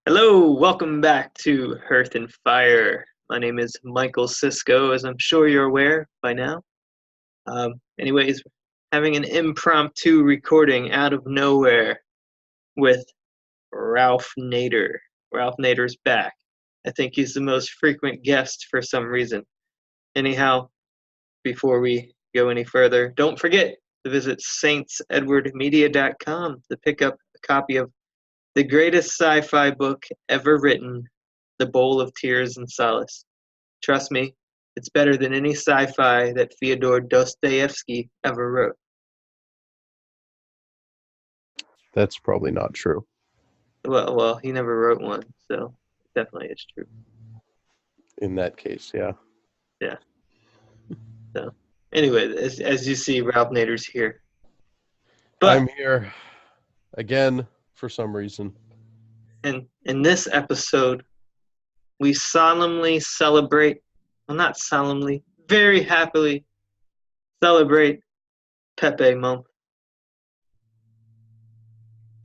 Hello, welcome back to Hearth and Fire. My name is Michael Cisco, as I'm sure you're aware by now. Anyways, having an impromptu recording out of nowhere with Ralph Nader. Ralph Nader's back. I think he's the most frequent guest for some reason. Anyhow, before we go any further, don't forget to visit saintsedwardmedia.com to pick up a copy of the greatest sci-fi book ever written, The Bowl of Tears and Solace. Trust me, it's better than any sci-fi that Fyodor Dostoevsky ever wrote. That's probably not true. Well, he never wrote one, so it definitely is true. In that case, yeah. Yeah. So, anyway, as you see, Ralph Nader's here. But I'm here again for some reason. in this episode, we solemnly celebrate, well, not solemnly, very happily celebrate Pepe Month.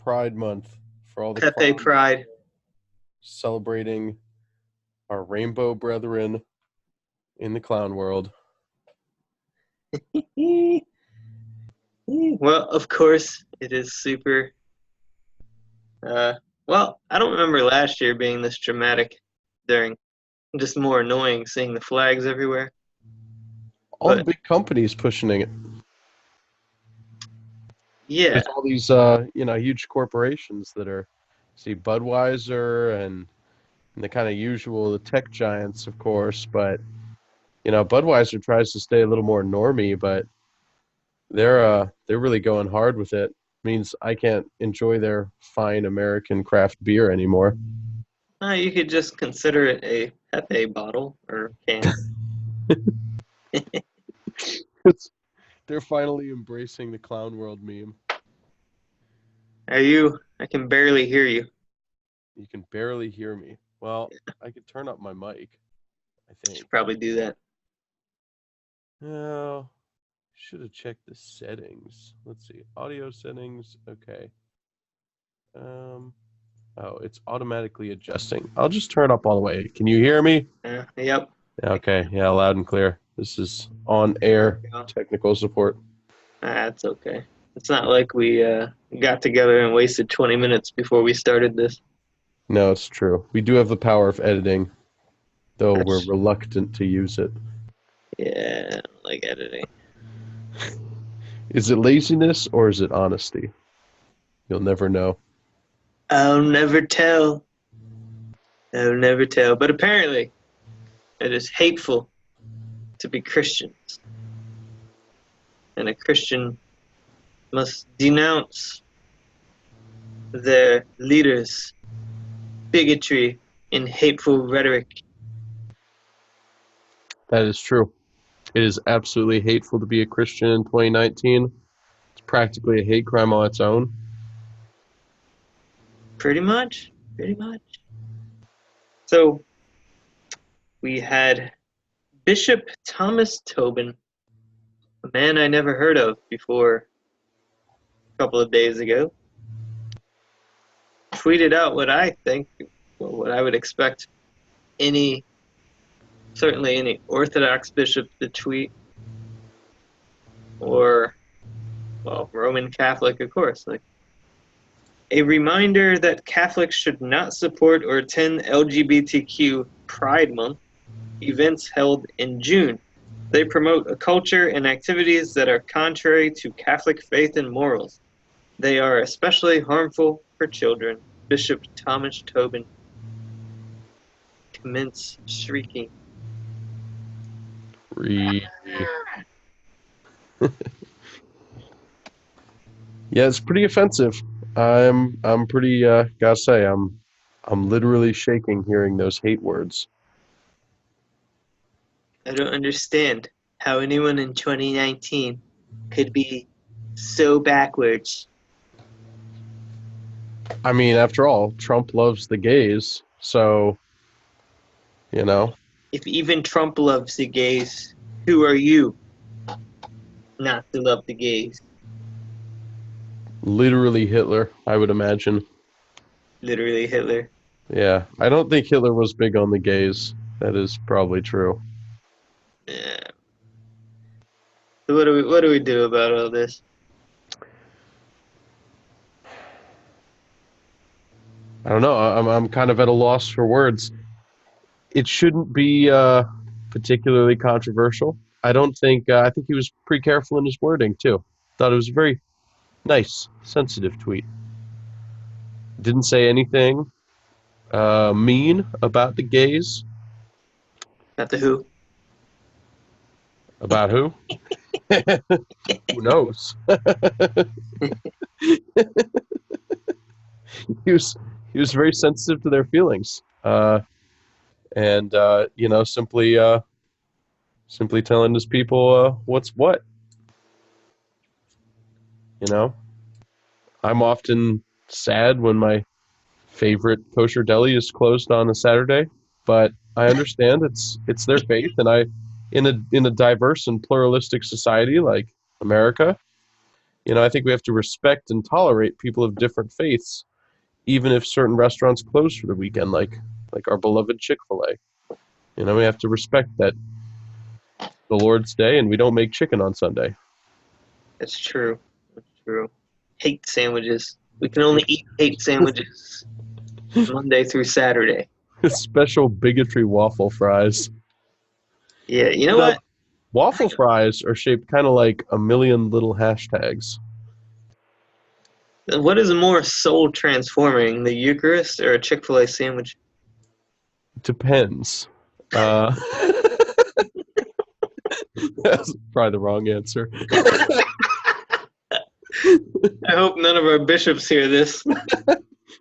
Pride Month for all the Pepe clowns Pride. celebrating our rainbow brethren in the clown world. Well, of course, it is super. Well, I don't remember last year being this dramatic during. Just more annoying seeing the flags everywhere. All the big companies pushing it. Yeah. There's all these, huge corporations that are, see, Budweiser and the kind of usual, the tech giants, of course, but, Budweiser tries to stay a little more normie, but they're really going hard with it. Means I can't enjoy their fine American craft beer anymore. You could just consider it a Pepe bottle or can. They're finally embracing the clown world meme. Are you? I can barely hear you. You can barely hear me. Well, I could turn up my mic, I think. Should probably do that. No, should have checked the settings. Let's see. Audio settings. Okay. Oh, it's automatically adjusting. I'll just turn up all the way. Can you hear me? Yep. Okay. Yeah, loud and clear. This is on air technical support. That's okay. It's not like we got together and wasted 20 minutes before we started this. No, it's true. We do have the power of editing, though we're reluctant to use it. Yeah, I don't like editing. Is it laziness or is it honesty? You'll never know. I'll never tell. I'll never tell. But apparently, it is hateful to be Christians. And a Christian must denounce their leaders' bigotry and hateful rhetoric. That is true. It is absolutely hateful to be a Christian in 2019. It's practically a hate crime on its own. Pretty much. So, we had Bishop Thomas Tobin, a man I never heard of before a couple of days ago, tweeted out what I think, what I would expect certainly any Orthodox bishop to tweet, or, well, Roman Catholic, of course. Like, a reminder that Catholics should not support or attend LGBTQ Pride Month events held in June. They promote a culture and activities that are contrary to Catholic faith and morals. They are especially harmful for children. Bishop Thomas Tobin commenced shrieking. Yeah, it's pretty offensive. I'm pretty gotta say I'm literally shaking hearing those hate words. I don't understand how anyone in 2019 could be so backwards. I mean, after all, Trump loves the gays, so If even Trump loves the gays, who are you not to love the gays? Literally Hitler, I would imagine. Literally Hitler. Yeah, I don't think Hitler was big on the gays. That is probably true. Yeah. So what do we do about all this? I don't know. I'm kind of at a loss for words. It shouldn't be particularly controversial. I don't think. I think he was pretty careful in his wording too. Thought it was a very nice, sensitive tweet. Didn't say anything mean about the gays. Not the who. About who? Who knows? he was he was very sensitive to their feelings, and simply telling his people what's what. You know, I'm often sad when my favorite kosher deli is closed on a Saturday, but I understand it's their faith, and in a diverse and pluralistic society like America, I think we have to respect and tolerate people of different faiths, even if certain restaurants close for the weekend, like our beloved Chick-fil-A. We have to respect that the Lord's Day, and we don't make chicken on Sunday. That's true. That's true. Hate sandwiches. We can only eat hate sandwiches Monday through Saturday. Special bigotry waffle fries. Yeah, you know Now, what? waffle fries are shaped kind of like a million little hashtags. What is more soul transforming, the Eucharist or a Chick-fil-A sandwich? Depends. That's probably the wrong answer. I hope none of our bishops hear this.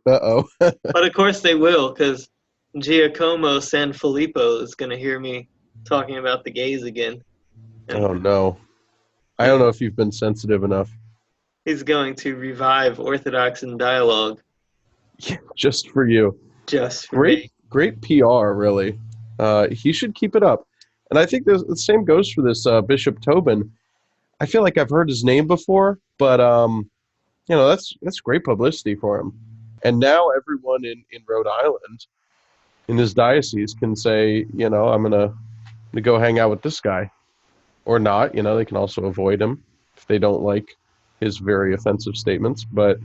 Uh-oh. But of course they will, because Giacomo Sanfilippo is going to hear me talking about the gays again. And Oh, no. I don't know if you've been sensitive enough. he's going to revive Orthodox in dialogue. Yeah, just for you. Just for me. Great PR, really. He should keep it up. And I think the same goes for this Bishop Tobin. I feel like I've heard his name before, but that's great publicity for him. And now everyone in Rhode Island, in his diocese, can say, I'm gonna go hang out with this guy, or not. They can also avoid him if they don't like his very offensive statements. But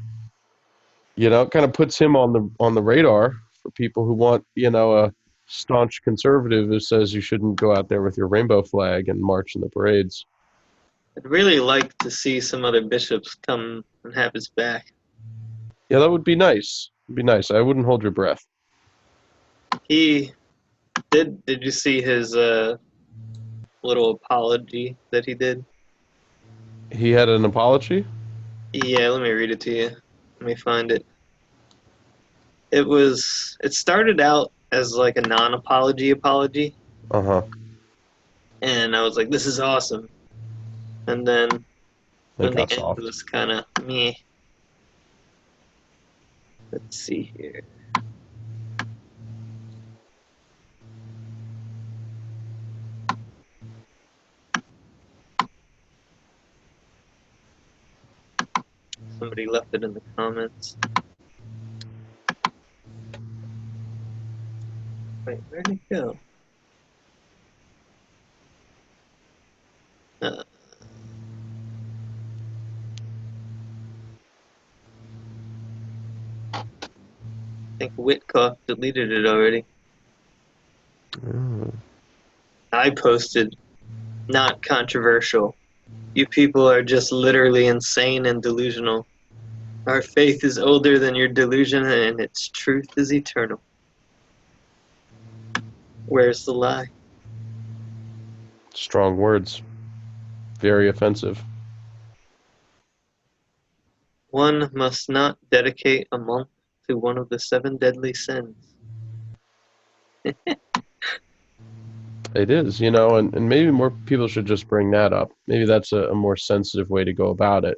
it kind of puts him on the radar for people who want a staunch conservative who says you shouldn't go out there with your rainbow flag and march in the parades. I'd really like to see some other bishops come and have his back. Yeah, that would be nice. It'd be nice. I wouldn't hold your breath. He did you see his little apology that he did? He had an apology? Yeah, let me read it to you. Let me find it. It started out as like a non-apology apology. Uh-huh. And I was like, this is awesome. And then when the got end soft. was kind of meh. Let's see here. Somebody left it in the comments. Wait, where'd it go? I think Whitcock deleted it already. Mm. I posted, not controversial. You people are just literally insane and delusional. Our faith is older than your delusion, and its truth is eternal. Where's the lie? Strong words. Very offensive. One must not dedicate a month to one of the 7 deadly sins. It is, and maybe more people should just bring that up. Maybe that's a more sensitive way to go about it.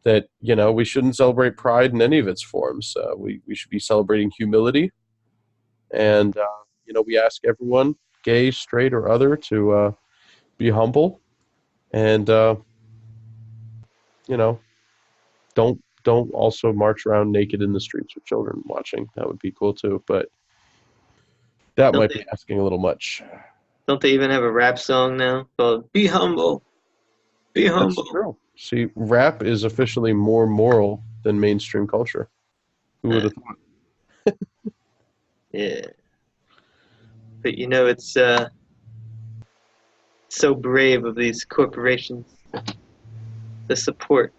That, we shouldn't celebrate pride in any of its forms. We should be celebrating humility. And, we ask everyone, gay, straight, or other, to be humble and, don't don't also march around naked in the streets with children watching. That would be cool too, but that Don't might they? be asking a little much. Don't they even have a rap song now called "Be Humble"? Be That's humble. true. See, rap is officially more moral than mainstream culture. Who would Uh, have thought? yeah, but it's so brave of these corporations to support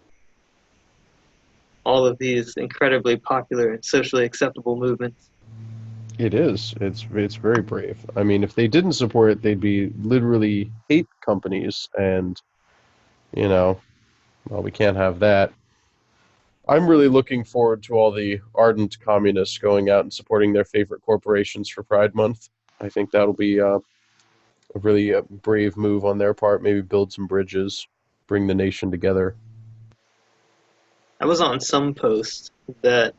all of these incredibly popular and socially acceptable movements. It is. It's very brave. I mean, if they didn't support it, they'd be literally hate companies, and you know, well, we can't have that. I'm really looking forward to all the ardent communists going out and supporting their favorite corporations for Pride Month. I think that'll be a really brave move on their part. Maybe build some bridges, bring the nation together. I was on some post that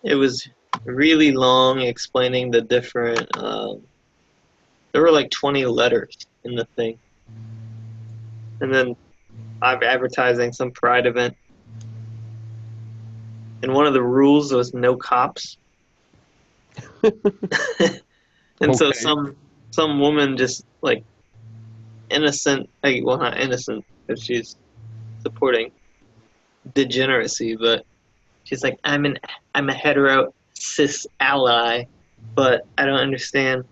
it was really long explaining the different. There were like 20 letters in the thing, and then I'm advertising some Pride event, and one of the rules was no cops. And so Okay. some woman just like innocent, like, well, not innocent because she's supporting degeneracy, but she's like, I'm a hetero cis ally, but I don't understand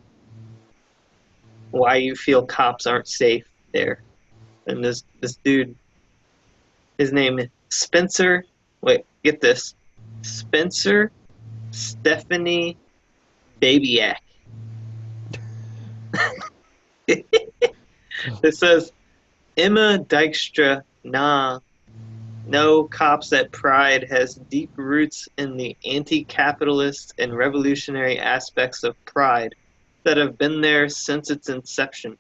why you feel cops aren't safe there. And this dude, his name is Spencer. Wait, get this, Spencer Stephanie Babyak. It says Emma Dykstra. Nah, no cops at Pride has deep roots in the anti-capitalist and revolutionary aspects of Pride that have been there since its inception.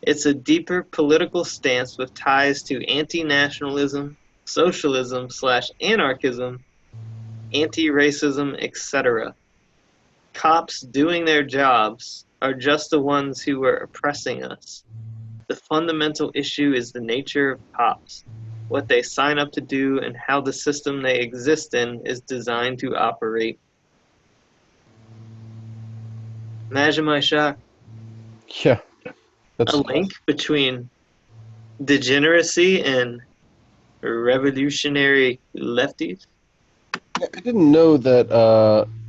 It's a deeper political stance with ties to anti-nationalism, socialism/anarchism, anti-racism, etc. Cops doing their jobs are just the ones who are oppressing us. The fundamental issue is the nature of cops, what they sign up to do, and how the system they exist in is designed to operate. Imagine my shock. Yeah, A that's. link between degeneracy and revolutionary lefties. I didn't know that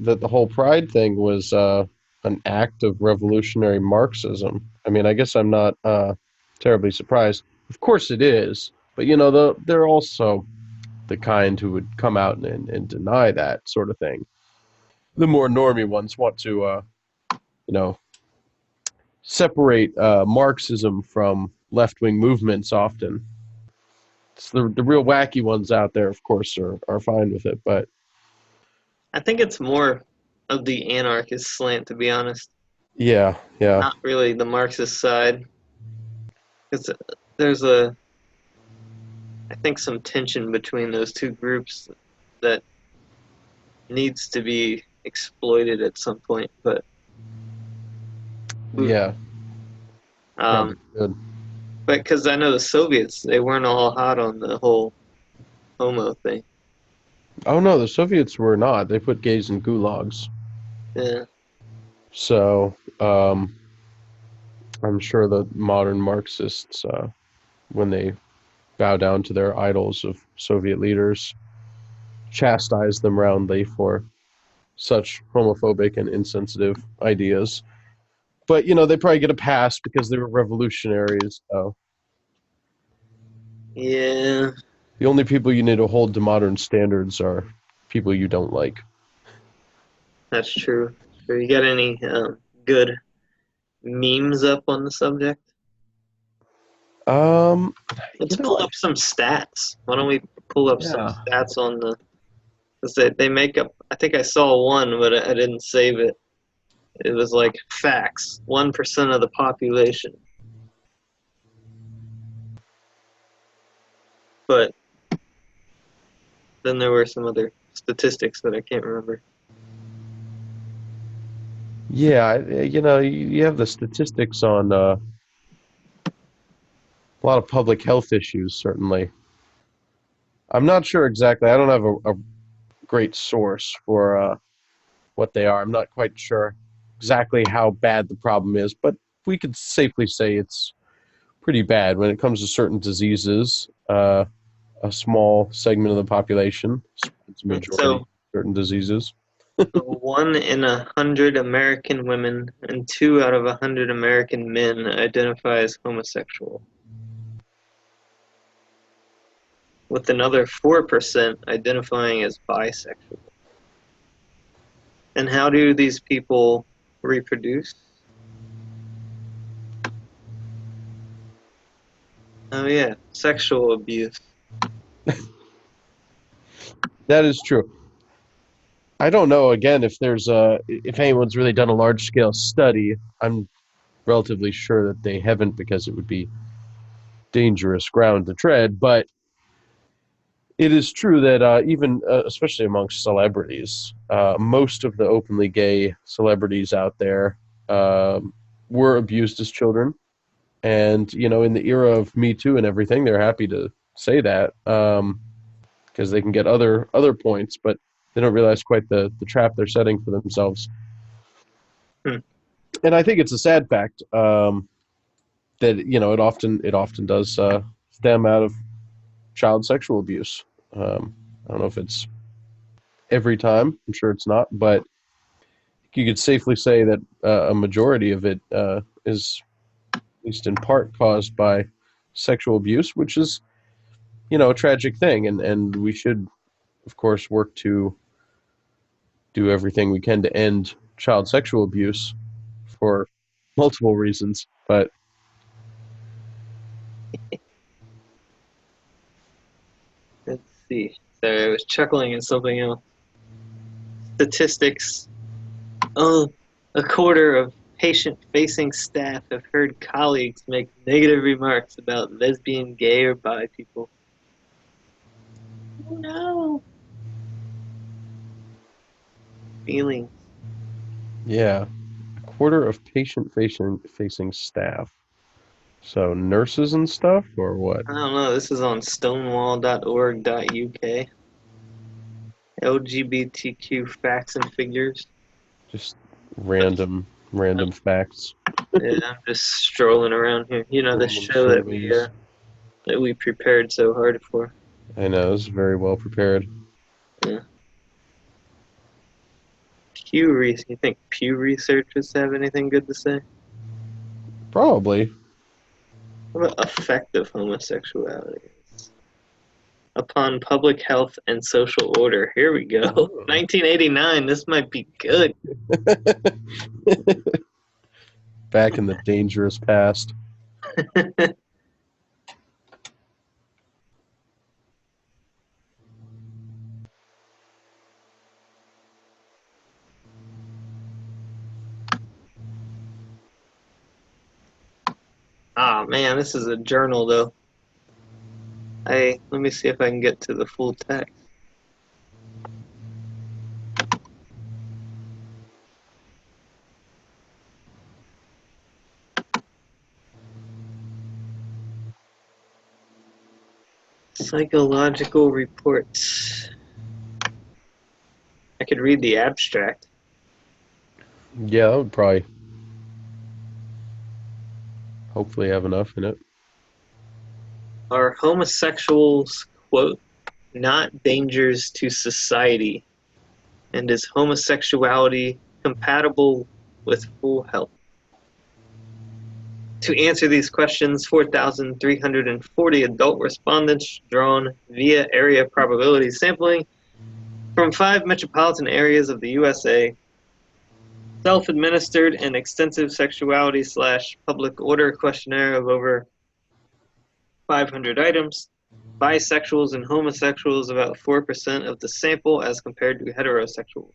that the whole Pride thing was an act of revolutionary Marxism. I mean, I guess I'm not terribly surprised. Of course, it is, but they're also the kind who would come out and deny that sort of thing. The more normie ones want to, you know, separate Marxism from left wing movements. Often, it's the real wacky ones out there, of course, are fine with it, but. I think it's more of the anarchist slant, to be honest. Yeah, yeah. Not really the Marxist side. Because there's I think, some tension between those two groups that needs to be exploited at some point. But Yeah, um, probably good. but because I know the Soviets, they weren't all hot on the whole homo thing. Oh no, the Soviets were not. They put gays in gulags. Yeah, So I'm sure the modern Marxists, when they bow down to their idols of Soviet leaders, chastise them roundly for such homophobic and insensitive ideas. But they probably get a pass because they were revolutionaries. So yeah, the only people you need to hold to modern standards are people you don't like. that's true. So you got any good memes up on the subject? Um, Let's pull I up some stats. Why don't we pull up some yeah. stats on the? Because they make up. I think I saw one, but I didn't save it. It was like facts. 1% of the population. But then there were some other statistics that I can't remember. Yeah, you have the statistics on a lot of public health issues, certainly. I'm not sure exactly. I don't have a great source for what they are. I'm not quite sure exactly how bad the problem is, but we could safely say it's pretty bad when it comes to certain diseases. A small segment of the population spreads a majority of So, certain diseases. 1 in 100 American women and 2 out of 100 American men identify as homosexual, with another 4% identifying as bisexual. And how do these people reproduce? Oh yeah, sexual abuse. That is true. I don't know again if anyone's really done a large scale study. I'm relatively sure that they haven't because it would be dangerous ground to tread, but it is true that even especially amongst celebrities, most of the openly gay celebrities out there were abused as children. And in the era of Me Too and everything, they're happy to say that because they can get other points, but they don't realize quite the trap they're setting for themselves. Hmm. And I think it's a sad fact that it often does stem out of child sexual abuse. I don't know if it's every time. I'm sure it's not, but you could safely say that a majority of it is, at least in part, caused by sexual abuse, which is a tragic thing, and we should, of course, work to do everything we can to end child sexual abuse for multiple reasons. But Let's see. Sorry, I was chuckling at something else. Statistics. Oh, a quarter of patient-facing staff have heard colleagues make negative remarks about lesbian, gay, or bi people. Oh no. Feelings. yeah, a quarter of patient facing staff. So nurses and stuff, or what? I don't know. This is on stonewall.org.uk. LGBTQ facts and figures. Just random facts. Yeah, I'm just strolling around here. You know, the Random show surveys. that we prepared so hard for. I know, it's very well prepared. Yeah. You think Pew researchers have anything good to say? Probably. What about effective homosexuality? Upon public health and social order. Here we go. Oh. 1989. This might be good. Back in the dangerous past. Ah, man, this is a journal though. Let me see if I can get to the full text. Psychological reports. I could read the abstract. Yeah, that would probably hopefully have enough in it. Are homosexuals, quote, not dangers to society? And is homosexuality compatible with full health? To answer these questions, 4,340 adult respondents drawn via area probability sampling from 5 metropolitan areas of the USA, self-administered and extensive sexuality/public order questionnaire of over 500 items. Bisexuals and homosexuals about 4% of the sample as compared to heterosexuals.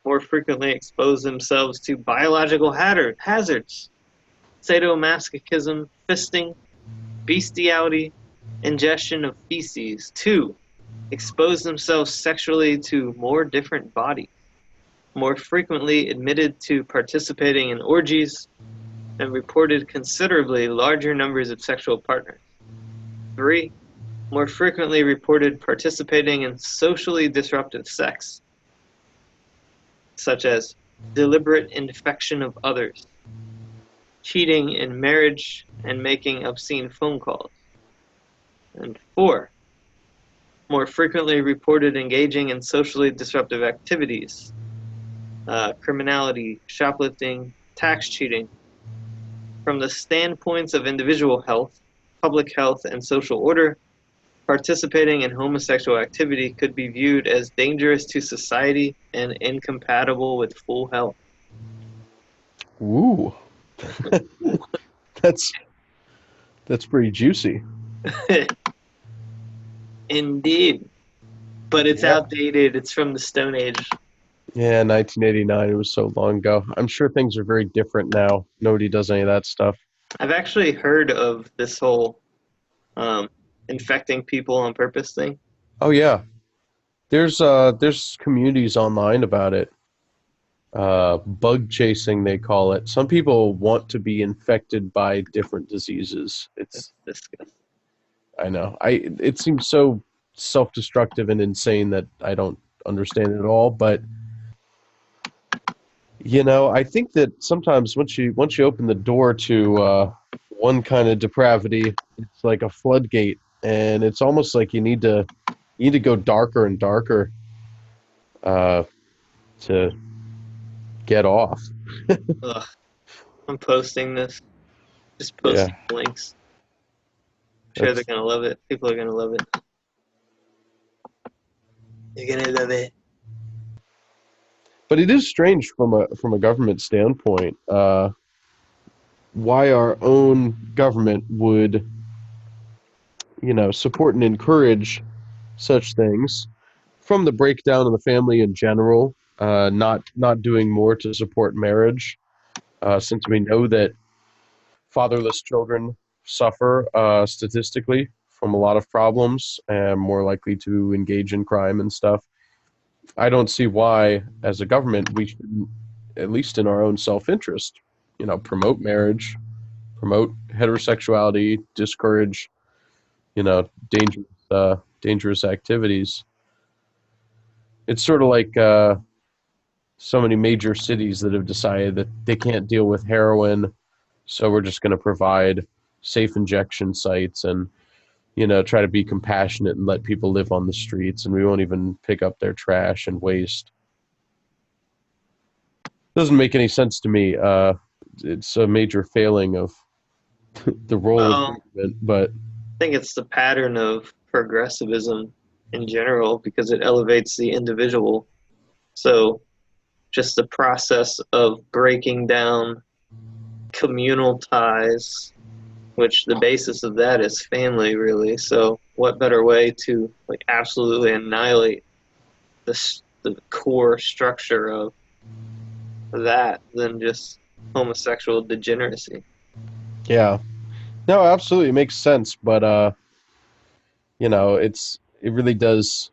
More frequently expose themselves to biological hazards, sadomasochism, fisting, bestiality, ingestion of feces. 2. Expose themselves sexually to more different bodies. More frequently admitted to participating in orgies and reported considerably larger numbers of sexual partners. 3. more frequently reported participating in socially disruptive sex, such as deliberate infection of others, cheating in marriage, and making obscene phone calls. And 4, more frequently reported engaging in socially disruptive activities, criminality, shoplifting, tax cheating. From the standpoints of individual health, public health, and social order, participating in homosexual activity could be viewed as dangerous to society and incompatible with full health. Ooh, that's pretty juicy. Indeed. But it's Yeah. outdated. It's from the Stone Age. Yeah, 1989. It was so long ago. I'm sure things are very different now. Nobody does any of that stuff. I've actually heard of this whole infecting people on purpose thing. Oh yeah, there's communities online about it. Bug chasing, they call it. Some people want to be infected by different diseases. That's It's disgusting. I know. It seems so self-destructive and insane that I don't understand it at all. But I think that sometimes once you open the door to one kind of depravity, it's like a floodgate, and it's almost like you need to go darker and darker uh, to get off. Ugh. I'm posting this. Just Yeah, posting links. I'm sure they're that's, gonna love it. People are gonna love it. They're gonna love it. but it is strange from a government standpoint. Why our own government would support and encourage such things from the breakdown of the family in general, not doing more to support marriage, since we know that fatherless children suffer statistically from a lot of problems and more likely to engage in crime and stuff. I don't see why, as a government, we should, at least in our own self-interest, promote marriage, promote heterosexuality, discourage, dangerous activities. It's sort of like so many major cities that have decided that they can't deal with heroin, so we're just going to provide safe injection sites and try to be compassionate and let people live on the streets, and we won't even pick up their trash and waste. Doesn't make any sense to me. It's a major failing of the role of Well, government, but I think it's the pattern of progressivism in general because it elevates the individual. So just the process of breaking down communal ties, which the basis of that is family, really. So what better way to absolutely annihilate the core structure of that than just homosexual degeneracy? yeah, no, absolutely, it makes sense. But it really does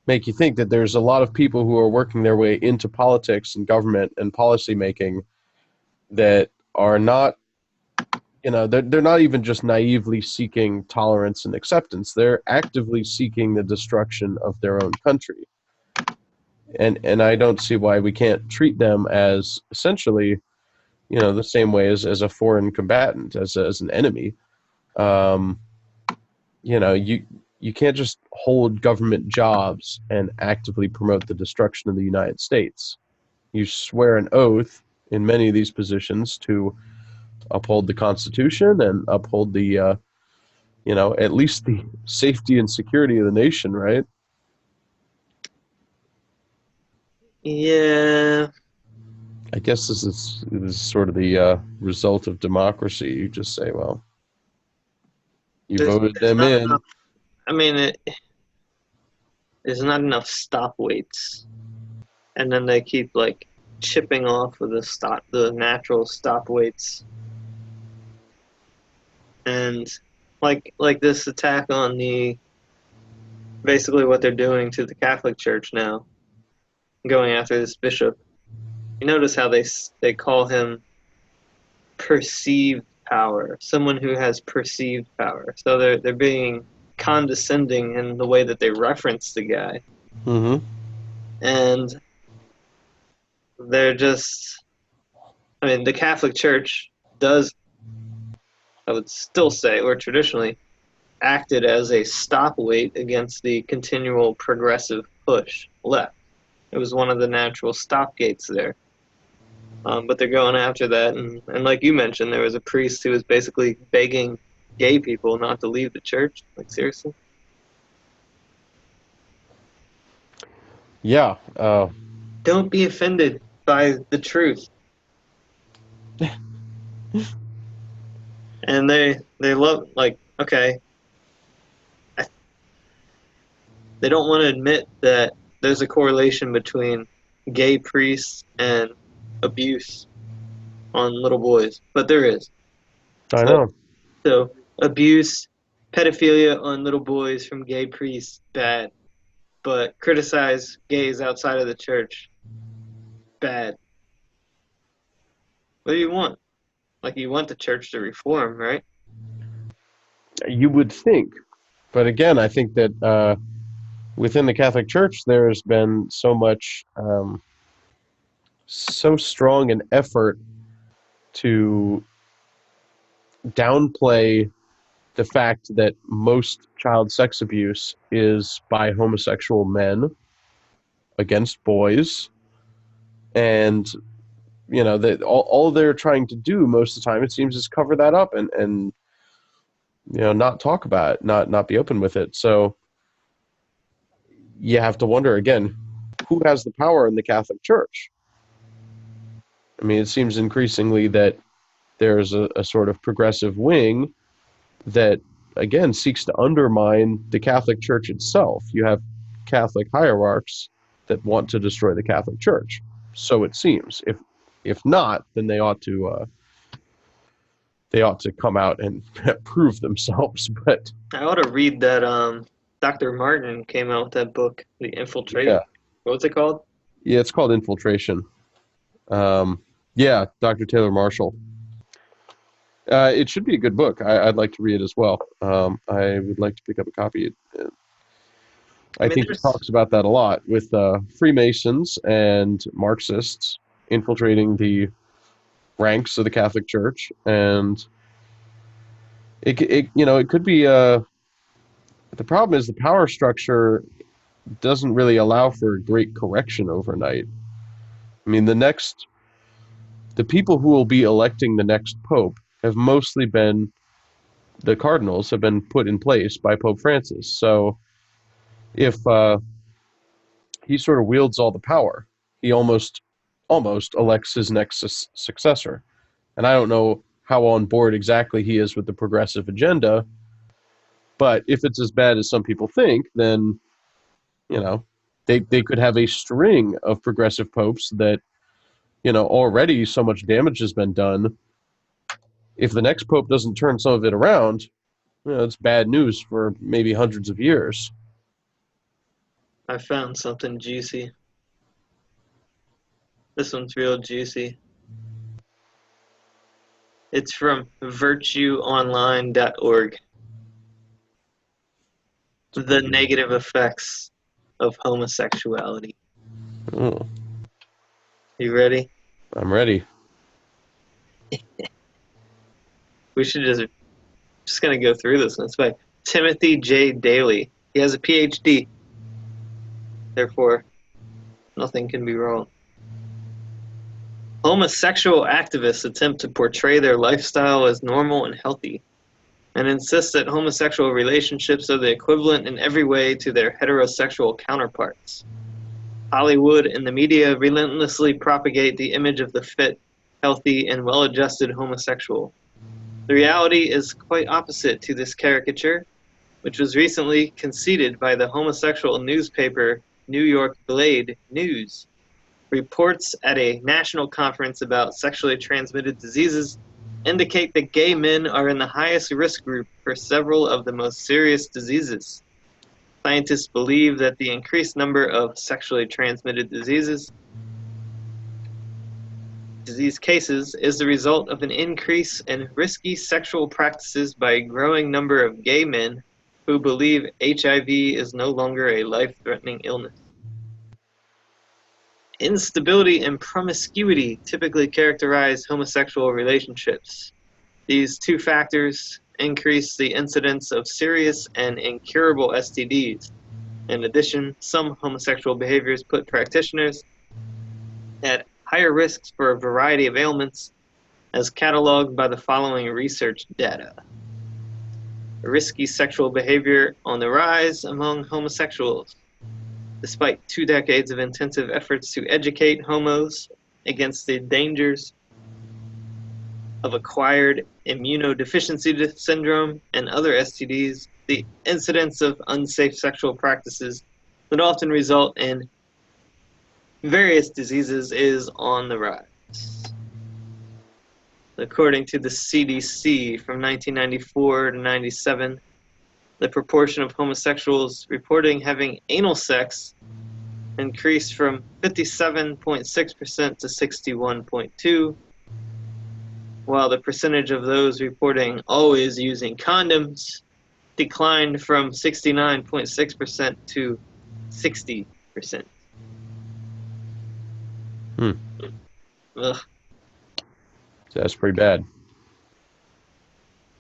make you think that there's a lot of people who are working their way into politics and government and policy making that are not, they're not even just naively seeking tolerance and acceptance. They're actively seeking the destruction of their own country. And I don't see why we can't treat them as essentially, the same way as a foreign combatant, as an enemy. Um, you can't just hold government jobs and actively promote the destruction of the United States. You swear an oath in many of these positions to uphold the Constitution and uphold the, at least the safety and security of the nation, right? Yeah, I guess this is sort of the result of democracy. You just say, well, you voted there's them not in. enough. I mean, there's not enough stop weights, and then they keep chipping off of the natural stop weights, and like this attack on basically what they're doing to the Catholic Church now, going after this bishop. You notice how they call him perceived power, someone who has perceived power. So they're being condescending in the way that they reference the guy. Mm-hmm. And they're just, I mean, the Catholic Church does, I would still say, or traditionally, acted as a stopweight against the continual progressive push left. It was one of the natural stop gates there. But they're going after that. And like you mentioned, there was a priest who was basically begging gay people not to leave the church. Like, seriously? Yeah. Don't be offended by the truth. And they love, like, okay, they don't want to admit that there's a correlation between gay priests and abuse on little boys, but there is. I know. So abuse, pedophilia on little boys from gay priests, bad. But criticize gays outside of the church, bad. What do you want? Like, you want the church to reform, right? You would think. But again, I think that within the Catholic Church, there's been so much, so strong an effort to downplay the fact that most child sex abuse is by homosexual men against boys. And, you know, that all they're trying to do most of the time, it seems, is cover that up and you know, not talk about it, not be open with it. So you have to wonder again, who has the power in the Catholic Church? I mean, it seems increasingly that there's a sort of progressive wing that, again, seeks to undermine the Catholic Church itself. You have Catholic hierarchs that want to destroy the Catholic Church. So it seems. If not, then they ought to come out and prove themselves. But I ought to read that. Dr. Martin came out with that book, The Infiltration. yeah, What's it called? yeah, it's called Infiltration. Yeah, Dr. Taylor Marshall. It should be a good book. I'd like to read it as well. I would like to pick up a copy. I think he talks about that a lot with Freemasons and Marxists infiltrating the ranks of the Catholic Church, and it could be. The problem is the power structure doesn't really allow for great correction overnight. I mean, the people who will be electing the next pope have mostly been, the cardinals have been put in place by Pope Francis. So if he sort of wields all the power, he almost elects his next successor. And I don't know how on board exactly he is with the progressive agenda, but if it's as bad as some people think, then, you know, they could have a string of progressive popes that, you know, already so much damage has been done. If the next pope doesn't turn some of it around, you know, it's bad news for maybe hundreds of years. I found something juicy. This one's real juicy. It's from virtueonline.org. The negative effects of homosexuality. Oh, You ready? I'm ready. We should just gonna go through this. It's by Timothy J. Daly. He has a PhD. Therefore, nothing can be wrong. Homosexual activists attempt to portray their lifestyle as normal and healthy, and insist that homosexual relationships are the equivalent in every way to their heterosexual counterparts. Hollywood and the media relentlessly propagate the image of the fit, healthy, and well-adjusted homosexual. The reality is quite opposite to this caricature, which was recently conceded by the homosexual newspaper New York Blade News. Reports at a national conference about sexually transmitted diseases indicate that gay men are in the highest risk group for several of the most serious diseases. Scientists believe that the increased number of sexually transmitted disease cases is the result of an increase in risky sexual practices by a growing number of gay men who believe HIV is no longer a life-threatening illness. Instability and promiscuity typically characterize homosexual relationships. These two factors increase the incidence of serious and incurable STDs. In addition, some homosexual behaviors put practitioners at higher risks for a variety of ailments, as cataloged by the following research data. Risky sexual behavior on the rise among homosexuals. Despite 2 decades of intensive efforts to educate homos against the dangers of acquired immunodeficiency syndrome and other STDs, the incidence of unsafe sexual practices that often result in various diseases is on the rise. According to the CDC, from 1994 to 97, the proportion of homosexuals reporting having anal sex increased from 57.6% to 61.2%, while the percentage of those reporting always using condoms declined from 69.6% to 60%. Ugh. That's pretty bad.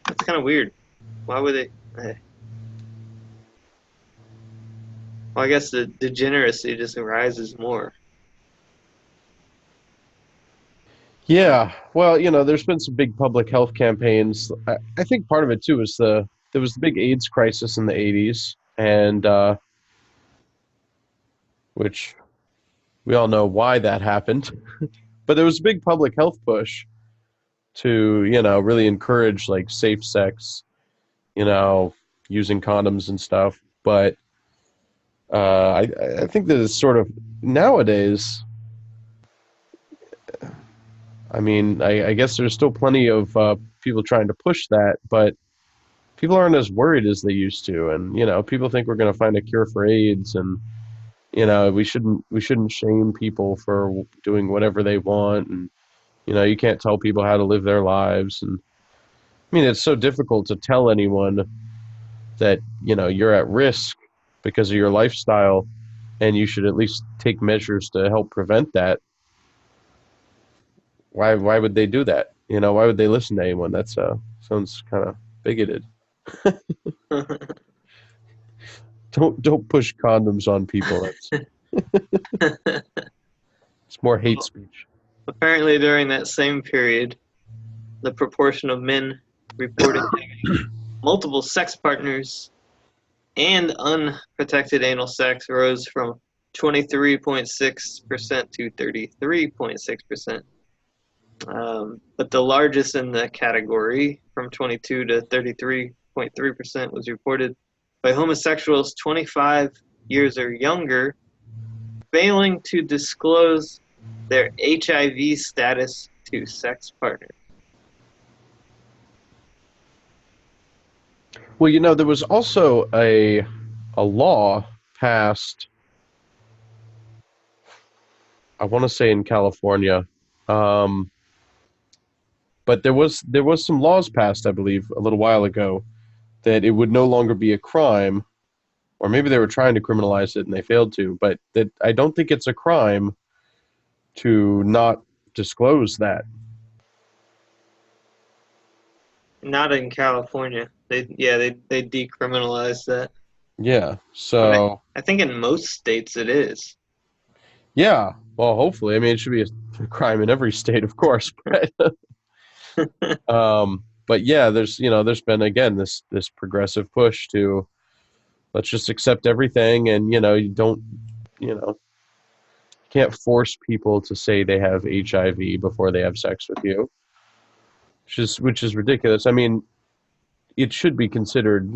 That's kind of weird. Why would they? Well, I guess the degeneracy just rises more. Yeah, well, there's been some big public health campaigns. I think part of it too is there was the big AIDS crisis in the 80s, and which we all know why that happened. But there was a big public health push to, really encourage like safe sex, using condoms and stuff. But I think that it's sort of nowadays. I mean, I guess there's still plenty of people trying to push that, but people aren't as worried as they used to. And, people think we're going to find a cure for AIDS, and, we shouldn't shame people for doing whatever they want. And, you can't tell people how to live their lives. And I mean, it's so difficult to tell anyone that, you're at risk because of your lifestyle, and you should at least take measures to help prevent that. Why would they do that? Why would they listen to anyone? That sounds kind of bigoted. Don't push condoms on people. It's more hate speech. Apparently, during that same period, the proportion of men reporting having multiple sex partners and unprotected anal sex rose from 23.6% to 33.6%. But the largest in the category, from 22 to 33.3%, was reported by homosexuals 25 years or younger, failing to disclose their HIV status to sex partners. Well, there was also a law passed, I want to say in California, but there was some laws passed, I believe, a little while ago, that it would no longer be a crime, or maybe they were trying to criminalize it and they failed to, but that I don't think it's a crime to not disclose that. Not in California. They decriminalized that. Yeah, so I think in most states it is. Yeah, well, hopefully. I mean, it should be a crime in every state, of course. But yeah, there's been again this progressive push to let's just accept everything, and you don't can't force people to say they have HIV before they have sex with you, which is ridiculous. I mean, it should be considered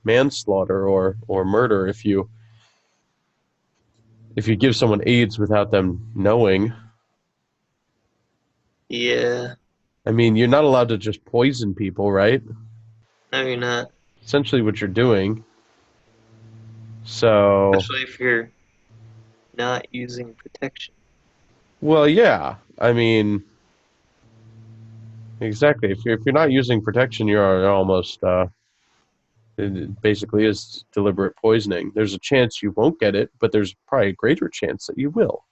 manslaughter or murder if you give someone AIDS without them knowing. Yeah. I mean, you're not allowed to just poison people, right? No, you're not. Essentially what you're doing. So, especially if you're not using protection. Well, yeah. I mean, exactly. If you're not using protection, you're almost It basically is deliberate poisoning. There's a chance you won't get it, but there's probably a greater chance that you will.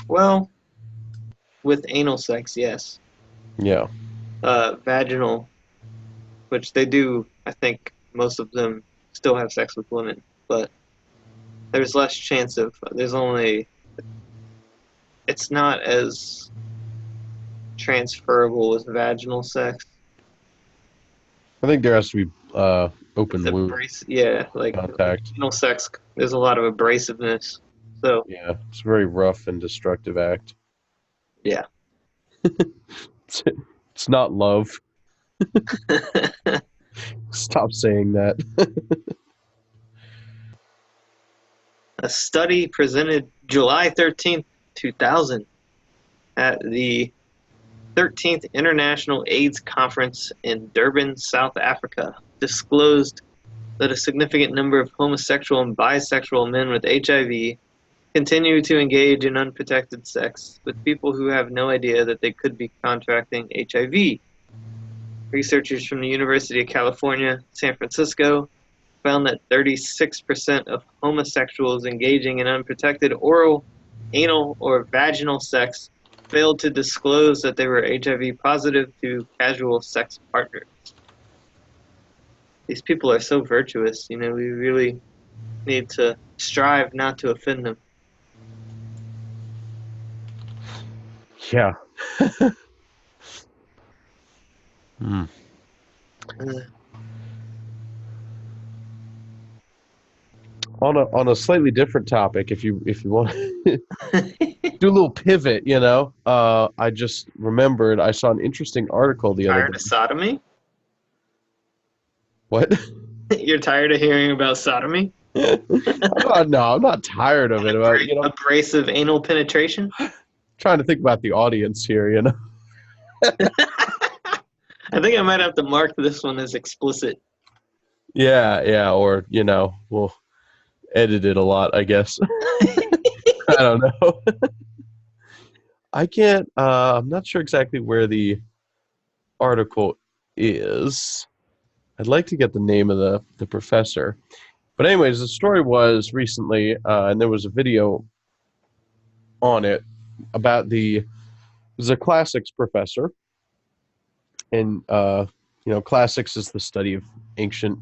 Well, with anal sex, yes. Yeah. Vaginal, which they do, I think most of them still have sex with women, but there's less chance of, it's not as transferable with vaginal sex. I think there has to be open wound Like contact. anal sex, there's a lot of abrasiveness. So Yeah, it's a very rough and destructive act. yeah. It's not love. Stop saying that. A study presented July 13th, 2000 at the 13th International AIDS Conference in Durban, South Africa, disclosed that a significant number of homosexual and bisexual men with HIV continue to engage in unprotected sex with people who have no idea that they could be contracting HIV. Researchers from the University of California, San Francisco, found that 36% of homosexuals engaging in unprotected oral, anal, or vaginal sex failed to disclose that they were HIV positive to casual sex partners. These people are so virtuous, we really need to strive not to offend them. Yeah. On a slightly different topic, if you want to do a little pivot, I just remembered I saw an interesting article the other Tired day. of sodomy? What? You're tired of hearing about sodomy? I'm not tired of it. Abrasive anal penetration? Trying to think about the audience here, I think I might have to mark this one as explicit. Yeah, or we'll edit it a lot, I guess. I don't know. I can't. I'm not sure exactly where the article is. I'd like to get the name of the professor. But anyways, the story was recently, and there was a video on it about there's a classics professor, and classics is the study of ancient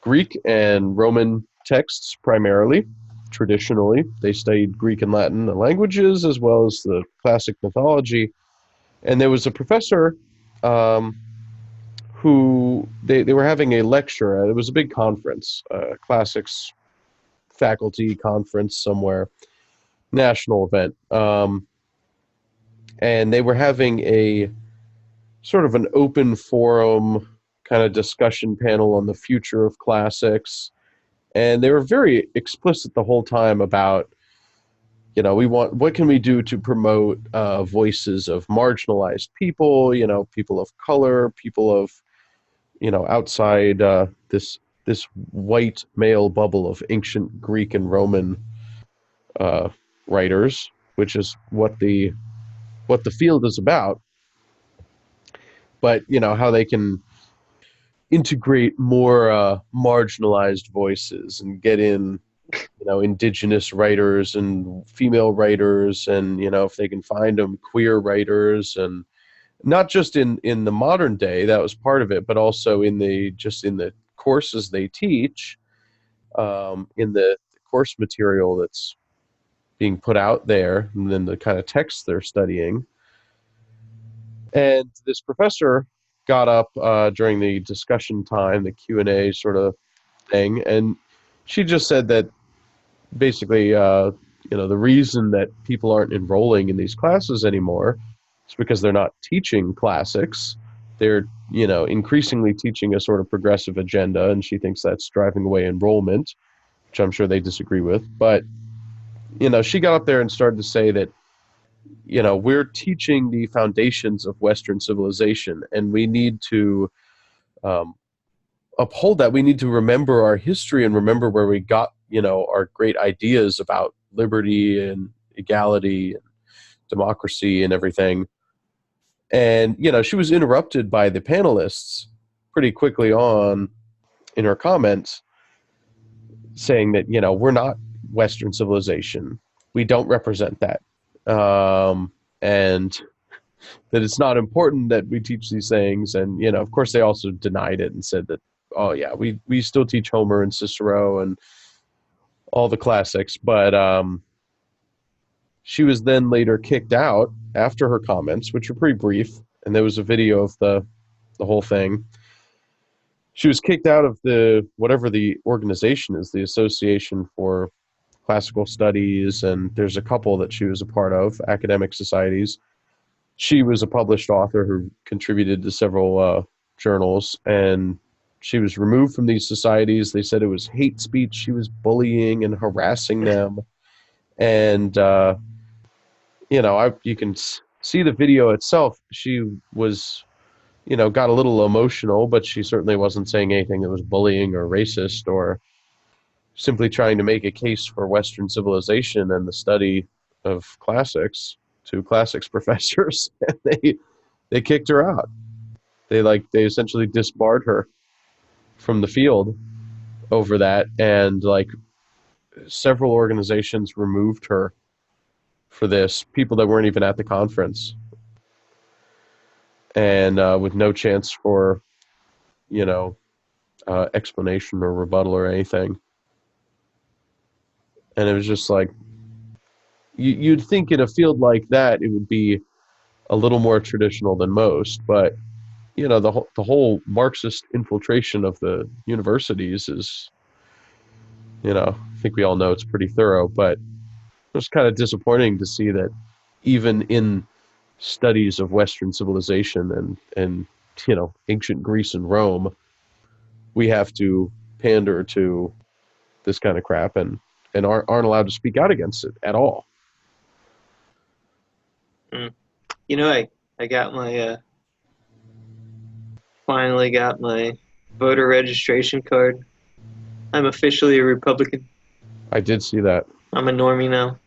Greek and Roman texts primarily. Traditionally, they studied Greek and Latin languages as well as the classic mythology. And there was a professor who they were having a lecture. It was a big conference, classics faculty conference somewhere, national event. And they were having a sort of an open forum kind of discussion panel on the future of classics. And they were very explicit the whole time about, what can we do to promote voices of marginalized people, people of color, people of, outside this white male bubble of ancient Greek and Roman writers, which is what the field is about. But how they can integrate more marginalized voices and get in, indigenous writers and female writers, and if they can find them, queer writers, and not just in the modern day. That was part of it, but also in the courses they teach, in the course material that's being put out there, and then the kind of texts they're studying. And this professor got up during the discussion time, the Q&A sort of thing, and she just said that basically, the reason that people aren't enrolling in these classes anymore is because they're not teaching classics. They're, increasingly teaching a sort of progressive agenda, and she thinks that's driving away enrollment, which I'm sure they disagree with. But, she got up there and started to say that, we're teaching the foundations of Western civilization, and we need to uphold that. We need to remember our history and remember where we got, our great ideas about liberty and equality and democracy and everything. And, she was interrupted by the panelists pretty quickly on in her comments saying that, we're not Western civilization. We don't represent that. And that it's not important that we teach these things. And, of course, they also denied it and said that, oh, yeah, we still teach Homer and Cicero and all the classics. But she was then later kicked out after her comments, which were pretty brief. And there was a video of the whole thing. She was kicked out of whatever the organization is, the Association for Classical Studies, and there's a couple that she was a part of, academic societies. She was a published author who contributed to several journals, and she was removed from these societies. They said it was hate speech. She was bullying and harassing them. And, you can see the video itself. She was, got a little emotional, but she certainly wasn't saying anything that was bullying or racist or simply trying to make a case for Western civilization and the study of classics to classics professors. And they kicked her out. They essentially disbarred her from the field over that, and several organizations removed her for this, people that weren't even at the conference, and with no chance for explanation or rebuttal or anything. And it was just like, you'd think in a field like that it would be a little more traditional than most, but the whole Marxist infiltration of the universities is, I think we all know it's pretty thorough, but it was kind of disappointing to see that even in studies of Western civilization and ancient Greece and Rome, we have to pander to this kind of crap and aren't allowed to speak out against it at all. I got my finally got my voter registration card. I'm officially a Republican. I did see that. I'm a normie now.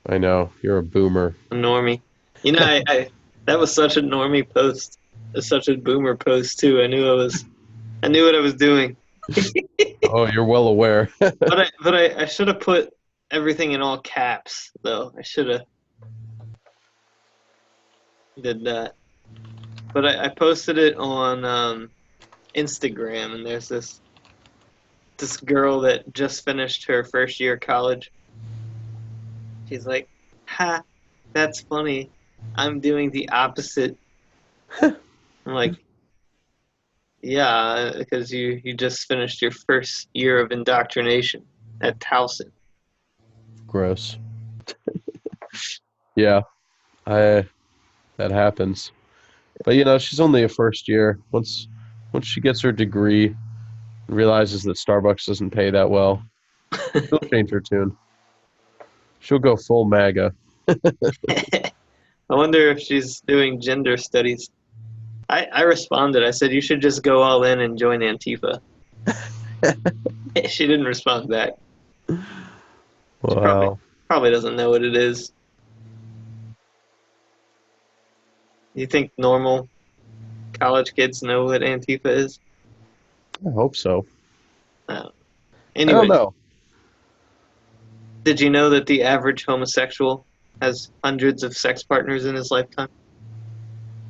I know, you're a boomer. A normie. I that was such a normie post. Such a boomer post too. I knew what I was doing. Oh, you're well aware. but I should have put everything in all caps though. I should have did that. But I posted it on Instagram, and there's this girl that just finished her first year of college. She's like, "Ha, that's funny. I'm doing the opposite." I'm like, "Yeah, because you just finished your first year of indoctrination at Towson." Gross. Yeah, that happens. But she's only a first year. Once she gets her degree, and realizes that Starbucks doesn't pay that well, she'll change her tune. She'll go full MAGA. I wonder if she's doing gender studies. I responded. I said, you should just go all in and join Antifa. She didn't respond back. Wow. Probably doesn't know what it is. You think normal college kids know what Antifa is? I hope so. Anyway, I don't know. Did you know that the average homosexual has hundreds of sex partners in his lifetime?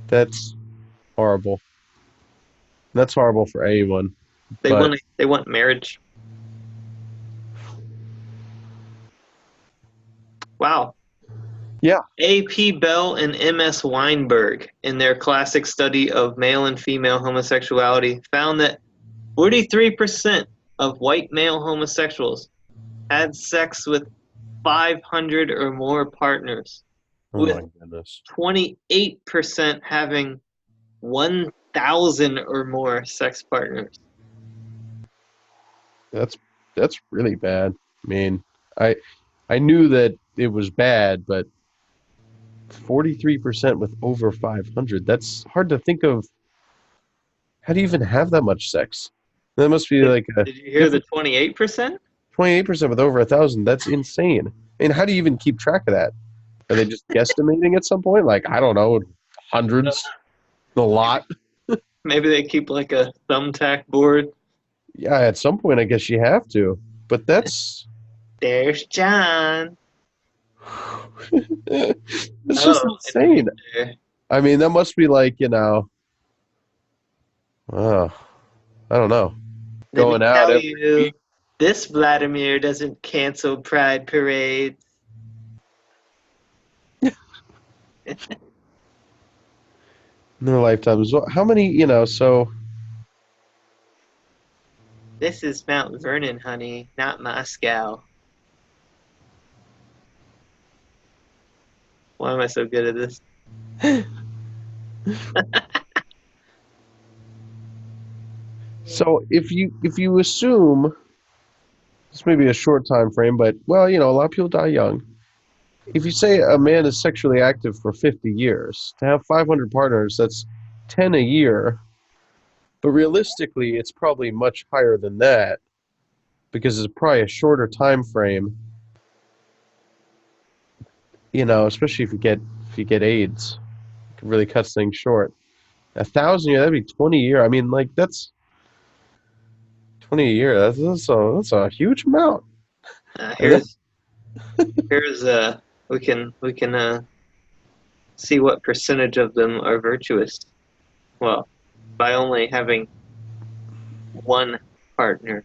That's horrible. That's horrible for anyone. They want marriage. Wow. Yeah. A.P. Bell and M.S. Weinberg, in their classic study of male and female homosexuality, found that 43% of white male homosexuals had sex with 500 or more partners, Oh my goodness. 28% having 1,000 or more sex partners. That's really bad. I mean, I knew that it was bad, but 43% with over 500. That's hard to think of. How do you even have that much sex? That must be Did you hear the 28%? 28% with over 1,000. That's insane. And how do you even keep track of that? Are they just guesstimating at some point? Like, I don't know, hundreds, a lot. Maybe they keep like a thumbtack board. Yeah, at some point, I guess you have to. But that's There's John. it's just Oh, and right insane. there. I mean, that must be like, uh, I don't know, Let me going out tell every you, week. this Vladimir doesn't cancel pride parades. In their lifetimes. How many, so This is Mount Vernon, honey, not Moscow. Why am I so good at this? so if you assume this may be a short time frame, but well, a lot of people die young. If you say a man is sexually active for 50 years, to have 500 partners, that's 10 a year. But realistically, it's probably much higher than that because it's probably a shorter time frame. Especially if you get AIDS, it really cuts things short. 1,000 year, that'd be 20 a year. I mean, like that's 20 a year. That's a huge amount. Uh, And that, here's here's we can see what percentage of them are virtuous. Well, by only having one partner.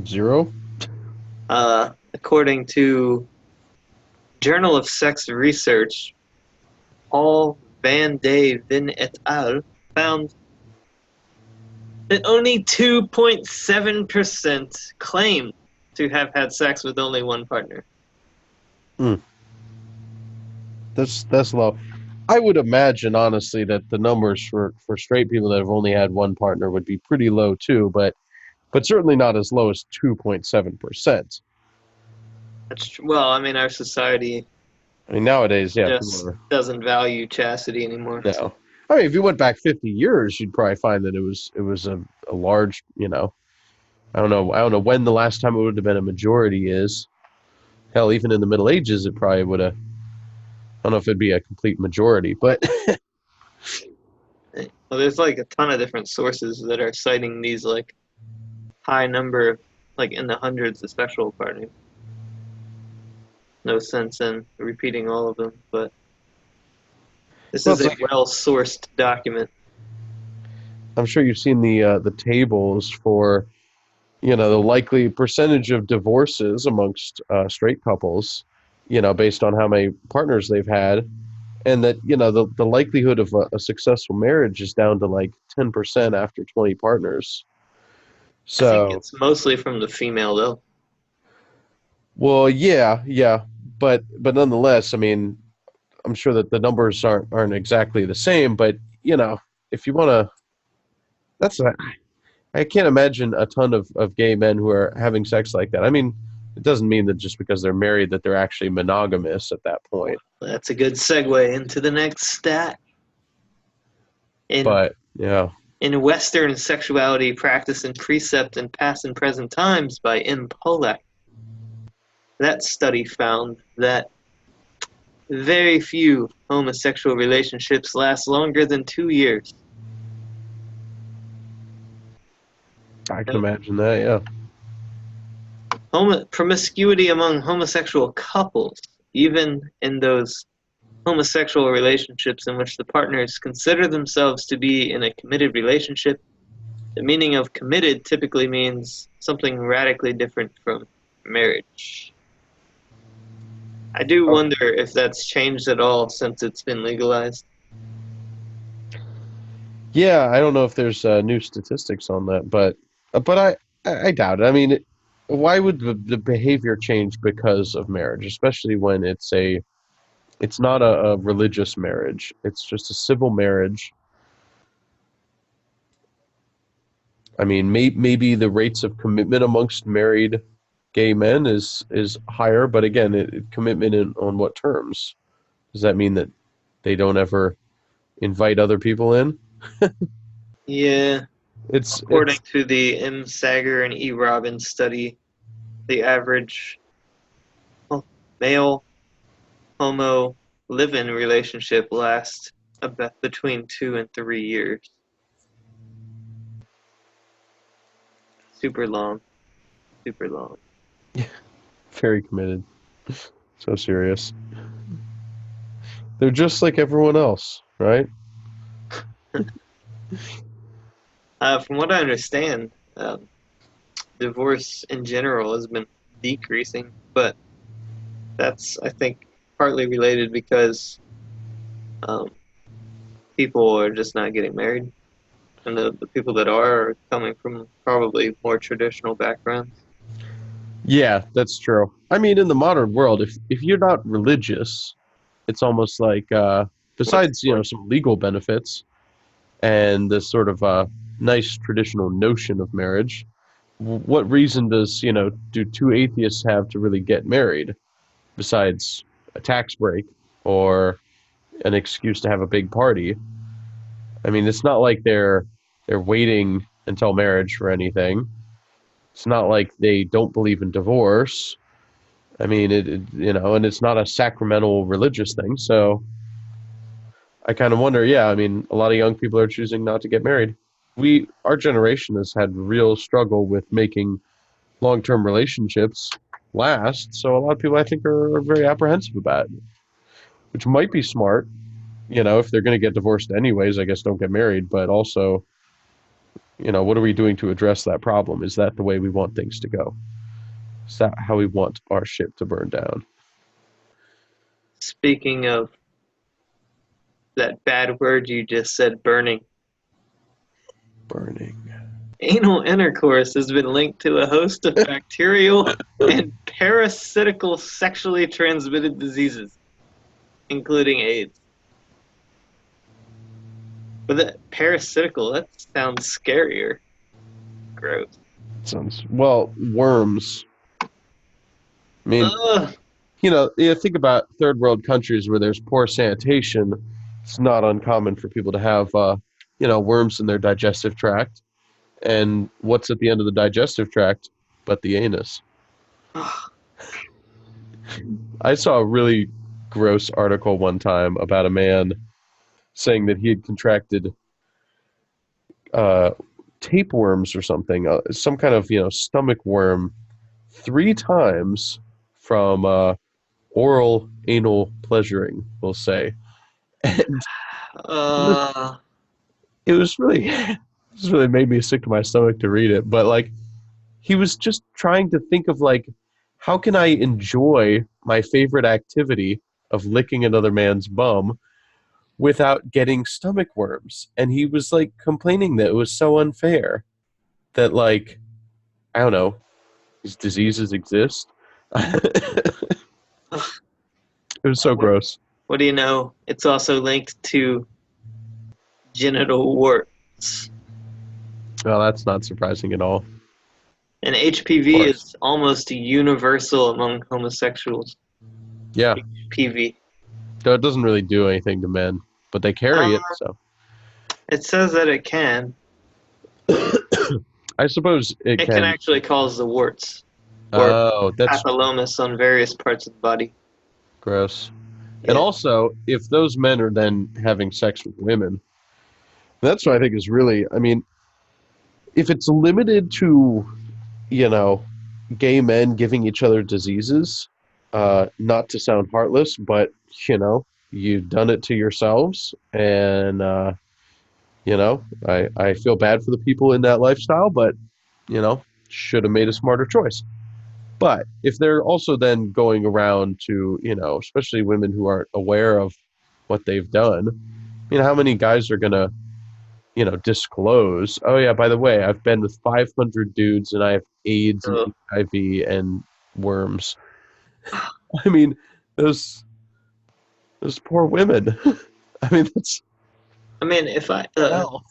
zero. According to Journal of Sex Research, Paul Van de Ven et al. Found that only 2.7% claim to have had sex with only one partner. Mm, that's low. I would imagine, honestly, that the numbers for straight people that have only had one partner would be pretty low too, but certainly not as low as 2.7%. That's true. Well, I mean, our society I mean, nowadays, yeah, people just are doesn't value chastity anymore. no. I mean, if you went back 50 years, you'd probably find that it was a large, I don't know when the last time it would have been a majority is. Hell, even in the Middle Ages, it probably would have. I don't know if it'd be a complete majority, but Well, there's like a ton of different sources that are citing these like high number, like in the hundreds of sexual partners. No sense in repeating all of them, but this well, is it's a like well-sourced document. I'm sure you've seen the tables for the likely percentage of divorces amongst straight couples, based on how many partners they've had, and that the likelihood of a successful marriage is down to like 10% after 20 partners. I think So, it's mostly from the female though. well, yeah, but nonetheless, I mean, I'm sure that the numbers aren't exactly the same, but if you want to, that's I can't imagine a ton of gay men who are having sex like that. I mean, it doesn't mean that just because they're married that they're actually monogamous at that point. That's a good segue into the next stat. In But yeah, in Western Sexuality, Practice and Precept in Past and Present Times by M. Pollack, that study found that very few homosexual relationships last longer than 2 years. I can imagine that. Yeah. Promiscuity among homosexual couples, even in those homosexual relationships in which the partners consider themselves to be in a committed relationship, the meaning of committed typically means something radically different from marriage. I do Oh, wonder if that's changed at all since it's been legalized. yeah, I don't know if there's new statistics on that, but I doubt it. I mean, why would the behavior change because of marriage, especially when it's not a religious marriage. It's just a civil marriage. I mean, maybe the rates of commitment amongst married gay men is higher, but again, commitment on what terms? Does that mean that they don't ever invite other people in? Yeah, It's according to the M. Sager and E. Robbins study, the average male homo live-in relationship lasts about between 2 and 3 years. Super long. Super long. Very committed. So serious. They're just like everyone else, right? From what I understand, divorce in general has been decreasing, but that's, I think, partly related because um, people are just not getting married, and the people that are coming from probably more traditional backgrounds. Yeah, that's true. I mean, in the modern world, if you're not religious, it's almost like What's besides, the point? some legal benefits and this sort of nice traditional notion of marriage, what reason does, do two atheists have to really get married besides a tax break or an excuse to have a big party? I mean, it's not like they're waiting until marriage for anything. It's not like they don't believe in divorce. I mean, and it's not a sacramental religious thing. So I kind of wonder, yeah, I mean, a lot of young people are choosing not to get married. Our generation has had real struggle with making long-term relationships last. So a lot of people, I think, are very apprehensive about it, which might be smart. If they're going to get divorced anyways, I guess don't get married. But also, what are we doing to address that problem? Is that the way we want things to go? Is that how we want our ship to burn down? Speaking of that bad word you just said, burning, Burning. anal intercourse has been linked to a host of bacterial and parasitical sexually transmitted diseases, including AIDS. But that parasitical, that sounds scarier. Gross. Sounds well, worms. I mean, Ugh. think about third world countries where there's poor sanitation. It's not uncommon for people to have, worms in their digestive tract. And what's at the end of the digestive tract but the anus? I saw a really gross article one time about a man saying that he had contracted uh, tapeworms or something, some kind of stomach worm, 3 times from oral anal pleasuring, we'll say. And Uh, it was really, this really made me sick to my stomach to read it. But like, he was just trying to think of like, how can I enjoy my favorite activity of licking another man's bum without getting stomach worms? And he was like complaining that it was so unfair that like, I don't know, these diseases exist. It was so what, gross. what do you know? It's also linked to genital warts. Well, that's not surprising at all. And Of HPV course. is almost universal among homosexuals. Yeah. HPV. So it doesn't really do anything to men, but they carry it, so It says that it can. I suppose it It can can. actually cause the warts or Oh, that's papillomas on various parts of the body. gross. And Yeah. also, if those men are then having sex with women, that's what I think is really, I mean, if it's limited to, you know, gay men giving each other diseases, not to sound heartless, but, you've done it to yourselves. And, I feel bad for the people in that lifestyle, but, should have made a smarter choice. But if they're also then going around to, especially women who aren't aware of what they've done, how many guys are going to, disclose, oh, yeah, by the way, I've been with 500 dudes and I have AIDS and So, HIV and worms. I mean, those poor women. I mean, that's I mean, if hell.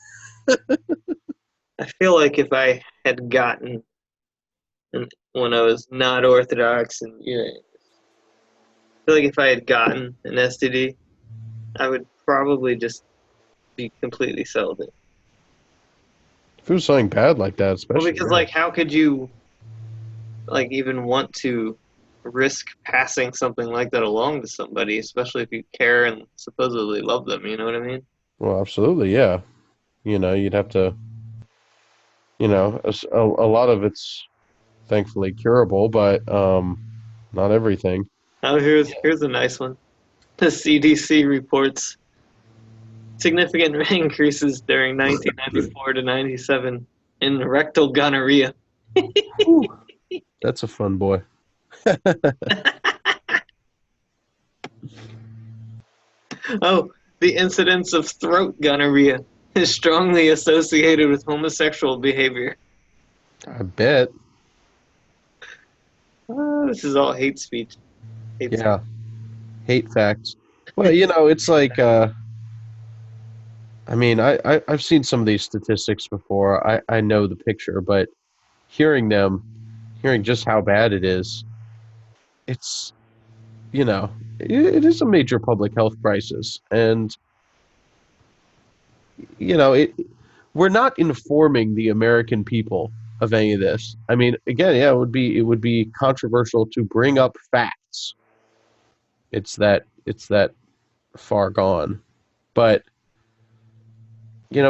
I feel like if I had gotten, when I was not Orthodox, and I feel like if I had gotten an STD, I would probably just be completely celibate. If it was something bad like that, Well, especially, because yeah. how could you even want to risk passing something like that along to somebody, especially if you care and supposedly love them? You know what I mean? Well, absolutely, yeah. You'd have to You know, a lot of it's thankfully curable, but not everything. Oh, here's a nice one. The CDC reports significant increases during 1994 to 97 in rectal gonorrhea. Whew, that's a fun boy. Oh, the incidence of throat gonorrhea is strongly associated with homosexual behavior. I bet. This is all hate speech. Hate speech. Yeah, hate facts. Well, it's like I mean, I've seen some of these statistics before. I know the picture, but hearing them, hearing just how bad it is, it's it is a major public health crisis, and it we're not informing the American people of any of this. I mean, again, yeah, it would be controversial to bring up facts. It's that far gone, but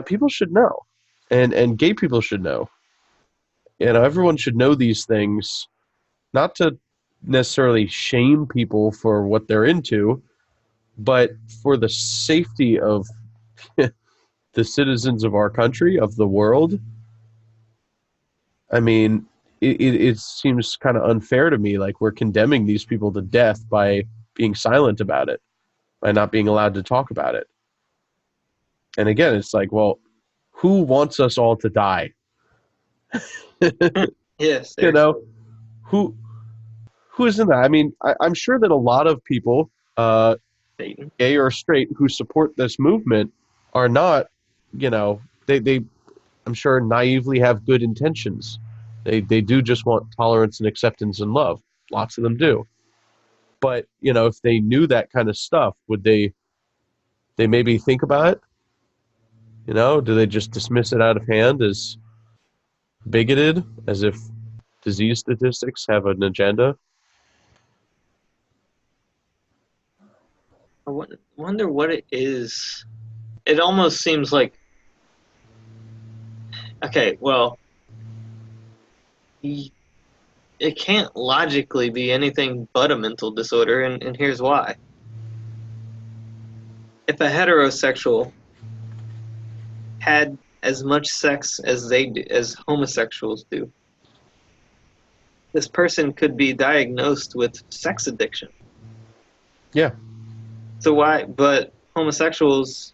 people should know, and gay people should know. Everyone should know these things, not to necessarily shame people for what they're into, but for the safety of the citizens of our country, of the world. I mean, it seems kind of unfair to me. Like we're condemning these people to death by being silent about it, by not being allowed to talk about it. And again, it's like, well, who wants us all to die? Yes, You seriously. know, who who isn't that? I mean, I'm sure that a lot of people, Satan. gay or straight, who support this movement are not, they I'm sure naively have good intentions. They do just want tolerance and acceptance and love. Lots of them do. But if they knew that kind of stuff, would they maybe think about it? Do they just dismiss it out of hand as bigoted, as if disease statistics have an agenda? I wonder what it is. It almost seems like, okay, well, it can't logically be anything but a mental disorder, and here's why. If a heterosexual had as much sex as they do, as homosexuals do, this person could be diagnosed with sex addiction. Yeah, So why? But homosexuals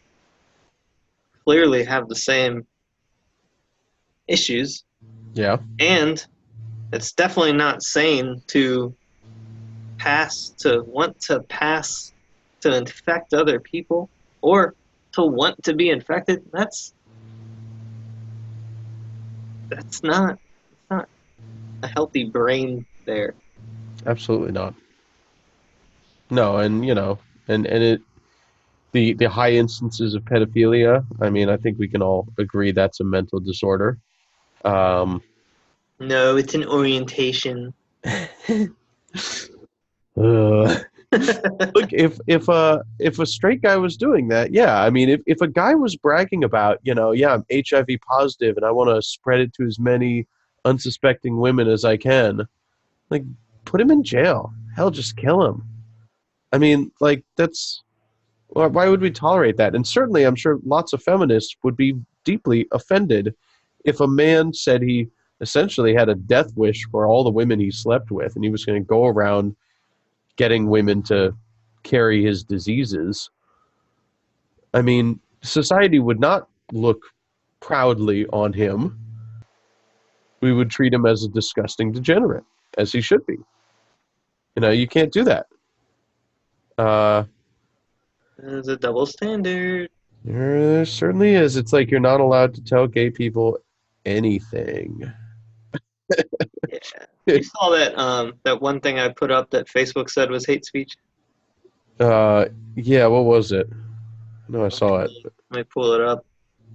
clearly have the same issues, yeah, and it's definitely not sane to want to pass to infect other people or to want to be infected. That's not a healthy brain there. absolutely not. No, and and it the high instances of pedophilia. I mean, I think we can all agree that's a mental disorder. Um, No, it's an orientation. Look, if a straight guy was doing that, yeah, I mean, if a guy was bragging about, yeah, I'm HIV positive and I want to spread it to as many unsuspecting women as I can, like, put him in jail. Hell, just kill him. I mean, like, that's why would we tolerate that? And certainly, I'm sure lots of feminists would be deeply offended if a man said he essentially had a death wish for all the women he slept with, and he was going to go around getting women to carry his diseases. I mean, society would not look proudly on him. We would treat him as a disgusting degenerate, as he should be. You can't do that. Uh, There's a double standard. there certainly is. It's like you're not allowed to tell gay people anything. Yeah. You saw that one thing I put up that Facebook said was hate speech? uh, yeah, what was it? No, I Let me saw it. let me pull it up.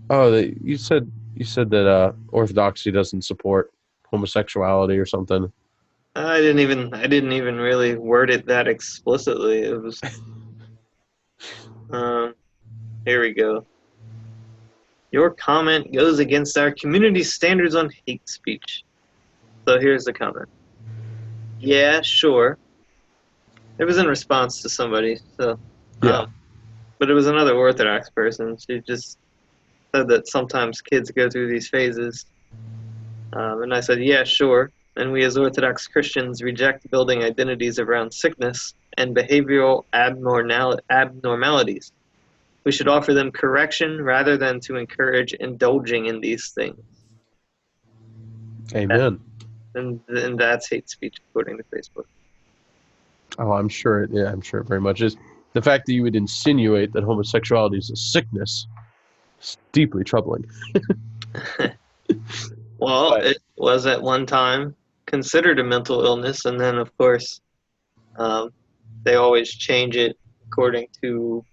Oh, you said that orthodoxy doesn't support homosexuality or something. I didn't even really word it that explicitly. It was um here we go. Your comment goes against our community standards on hate speech. So here's the comment. Yeah, sure. It was in response to somebody, so Yeah. but it was another Orthodox person. She just said that sometimes kids go through these phases. And I said, yeah, sure. And we as Orthodox Christians reject building identities around sickness and behavioral abnormalities. We should offer them correction rather than to encourage indulging in these things. Amen. And that's hate speech, according to Facebook. Oh, I'm sure. Yeah, I'm sure it very much is. The fact that you would insinuate that homosexuality is a sickness is deeply troubling. Well, But it was at one time considered a mental illness, and then, of course, they always change it according to